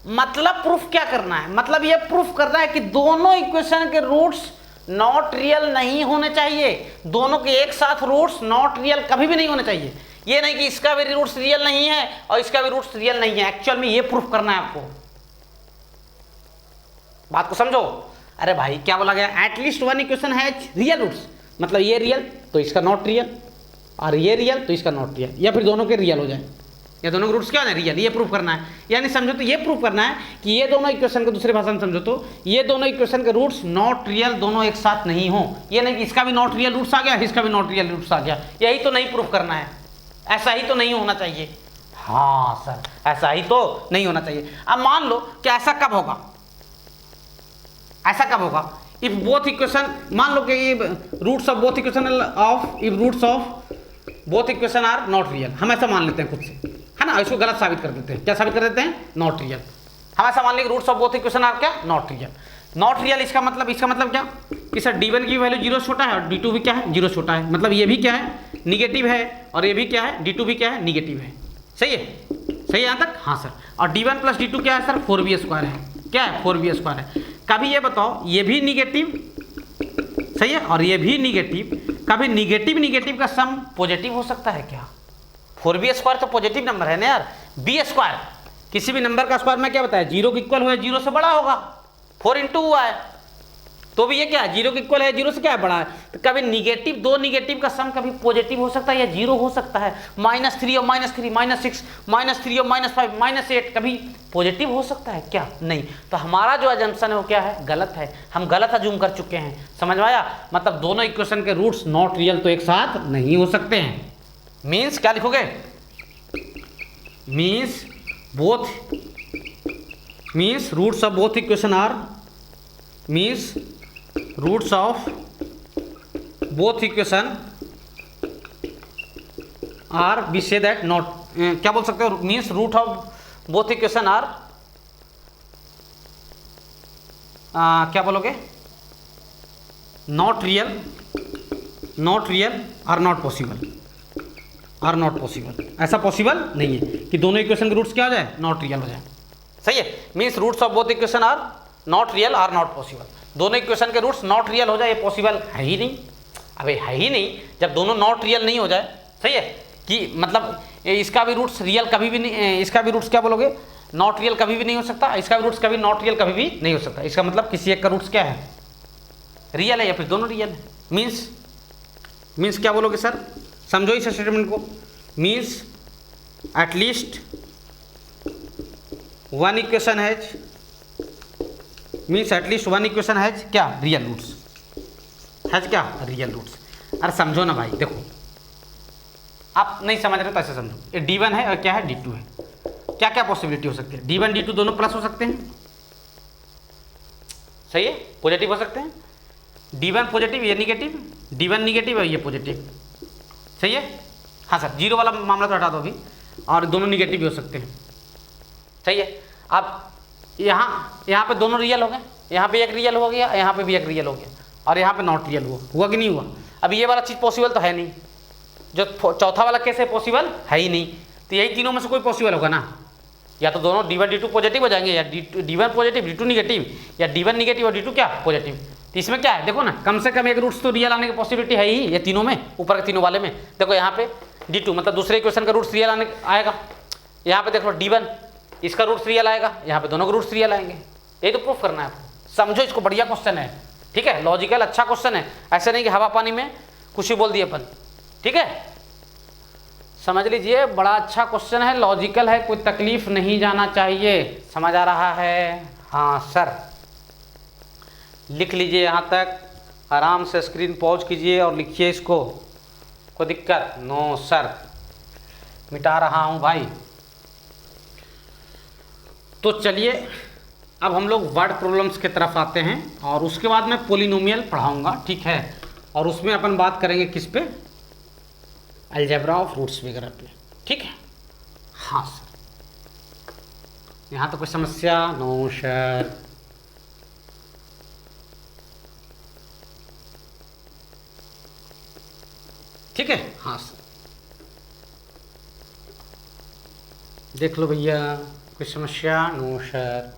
मतलब प्रूफ क्या करना है? मतलब ये प्रूफ करना है कि दोनों इक्वेशन के रूट्स नॉट रियल नहीं होने चाहिए। दोनों के एक साथ रूट्स नॉट रियल कभी भी नहीं होने चाहिए। ये नहीं कि इसका भी रूट्स रियल नहीं है और इसका भी रूट्स रियल नहीं है। एक्चुअल में ये प्रूफ करना है आपको। बात को समझो। अरे भाई क्या बोला गया? At least one equation has real roots, मतलब ये रियल तो इसका नॉट रियल, और ये रियल तो इसका नॉट रियल, या फिर दोनों के रियल हो जाए, या दोनों के रूट्स क्या है? रियल। ये प्रूफ करना है। यानी समझो तो ये प्रूफ करना है कि ये दोनों इक्वेशन को, दूसरी भाषा में समझो तो ये दोनों इक्वेशन के रूट्स नॉट रियल दोनों एक साथ नहीं हो। ये नहीं कि इसका भी नॉट रियल रूट्स आ गया, इसका भी नॉट रियल रूट्स आ गया। यही तो नहीं प्रूफ करना है। ऐसा ही तो नहीं होना चाहिए। हाँ सर, ऐसा ही तो नहीं होना चाहिए। अब मान लो कि ऐसा कब होगा? ऐसा कब होगा? इफ बोथ इक्वेशन, मान लो कि roots of both equation of, if roots of both equation are not real. हम ऐसा मान लेते हैं खुद से, है ना। इसको गलत साबित कर देते हैं। क्या साबित कर देते हैं? Not real. हम ऐसा मान लें कि roots of both equation are क्या? Not real. नॉट रियल इसका मतलब क्या कि सर D1 की वैल्यू 0 छोटा है और D2 भी क्या है? 0 छोटा है। मतलब ये भी क्या है? निगेटिव है, और ये भी क्या है? D2 भी क्या है? निगेटिव है। सही है? सही है यहाँ तक? हाँ सर। और D1 प्लस D2 क्या है सर? 4B स्क्वायर है। क्या है? 4B स्क्वायर है। कभी ये बताओ, ये भी निगेटिव, सही है, और ये भी निगेटिव, कभी निगेटिव का सम पॉजिटिव हो सकता है क्या? 4B स्क्वायर तो पॉजिटिव नंबर है ना यार। B स्क्वायर किसी भी नंबर का स्क्वायर में क्या बताया? 0 के इक्वल हुआ, 0 से बड़ा होगा। 4 इंटू हुआ है, तो भी ये क्या है, जीरो के इक्वल है, जीरो से क्या है बड़ा है। तो कभी निगेटिव, दो निगेटिव का सम कभी पॉजिटिव हो सकता है या जीरो हो सकता है। -3 और -3, -6, -3 और -5, -8 कभी पॉजिटिव हो सकता है क्या? नहीं। तो हमारा जो अजम्पशन है वो क्या है, गलत है, हम गलत अज्यूम कर चुके हैं। समझ में आया? मतलब दोनों इक्वेशन के रूट्स नॉट रियल तो एक साथ नहीं हो सकते हैं। मीन्स क्या लिखोगे, means both, means roots of both equation are, means roots of both equation are, we say that not, क्या बोल सकते हो, means root of both equation are, क्या बोलोगे, not real, not real are not possible, are not possible. ऐसा possible नहीं है कि दोनों इक्वेशन के रूट्स क्या हो जाए, नॉट रियल हो जाए। सही है, means roots of both equation are not real are not possible. दोनों इक्वेशन के रूट्स नॉट रियल हो जाए, ये पॉसिबल है ही नहीं। अबे है ही नहीं, जब दोनों नॉट रियल नहीं हो जाए, सही है, कि मतलब इसका भी रूट्स रियल कभी भी नहीं, इसका भी रूट्स क्या बोलोगे, नॉट रियल कभी भी नहीं हो सकता, इसका भी रूट्स कभी नॉट रियल कभी भी नहीं हो सकता। इसका मतलब किसी एक का रूट्स क्या है, रियल है या फिर दोनों रियल है। मीन्स क्या बोलोगे सर, समझो इस स्टेटमेंट को, means at least one equation has, means at least one equation has क्या, रियल रूट्स, हैज क्या, रियल रूट्स। अरे समझो ना भाई, देखो आप नहीं समझ रहे तो ऐसे समझो, ये D1 है और क्या है, D2 है। क्या क्या पॉसिबिलिटी हो सकती है, D1 D2 दोनों प्लस हो सकते हैं, सही है, पॉजिटिव हो सकते हैं। D1 पॉजिटिव, ये निगेटिव, D1 निगेटिव है, ये पॉजिटिव, सही है। हाँ सर, जीरो वाला मामला तो हटा दो अभी, और दोनों निगेटिव भी हो सकते हैं, सही है। अब यहाँ पे दोनों रियल हो गए, यहाँ पे एक रियल हो गया, यहाँ पे भी एक रियल हो गया, और यहाँ पे नॉट रियल हुआ कि नहीं हुआ। अब ये वाला चीज़ पॉसिबल तो है नहीं, जो चौथा वाला कैसे पॉसिबल है ही नहीं। तो यही तीनों में से कोई पॉसिबल होगा ना, या तो दोनों D1 D2 पॉजिटिव हो जाएंगे, या D1 पॉजिटिव D2 निगेटिव, या D1 निगेटिव और D2 क्या पॉजिटिव। तो इसमें क्या है, देखो ना, कम से कम एक रूट्स तो रियल आने की पॉसिबिलिटी है ही, ये तीनों में, ऊपर के तीनों वाले में। देखो यहाँ पे D2 मतलब दूसरे इक्वेशन का रूट्स रियल आएगा, यहाँ पे देखो D1 इसका रूट्स रियल आएगा, यहाँ पे दोनों के रूट्स रियल आएंगे। यही तो प्रूफ करना है आपको, समझो इसको, बढ़िया क्वेश्चन है, ठीक है, लॉजिकल अच्छा क्वेश्चन है, ऐसे नहीं कि हवा पानी में कुछ ही बोल दिए अपन, ठीक है, समझ लीजिए, बड़ा अच्छा क्वेश्चन है, लॉजिकल है, कोई तकलीफ नहीं जाना चाहिए। समझ आ रहा है? हाँ सर, लिख लीजिए यहाँ तक, आराम से स्क्रीन पॉज कीजिए और लिखिए इसको, कोई दिक्कत? नो सर, मिटा रहा हूँ भाई। तो चलिए अब हम लोग वर्ड प्रॉब्लम्स की तरफ आते हैं, और उसके बाद मैं पॉलिनोमियल पढ़ाऊँगा, ठीक है, और उसमें अपन बात करेंगे किस पे, अलजेब्रा ऑफ रूट्स वगैरह पे, ठीक है। हाँ सर, यहाँ तो कोई समस्या? No sir. ठीक है, हाँ सर, देख लो भैया, कोई समस्या? No sir.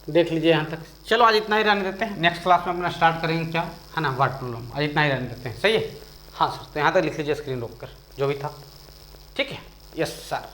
देख लीजिए यहाँ तक। चलो आज इतना ही रहने देते हैं, नेक्स्ट क्लास में अपना स्टार्ट करेंगे क्या है ना, वर्ड प्रॉब्लम। आज इतना ही रहने देते हैं, सही है। हाँ सर, तो यहाँ तक लिख लीजिए स्क्रीन रोक कर, जो भी था, ठीक है। Yes sir.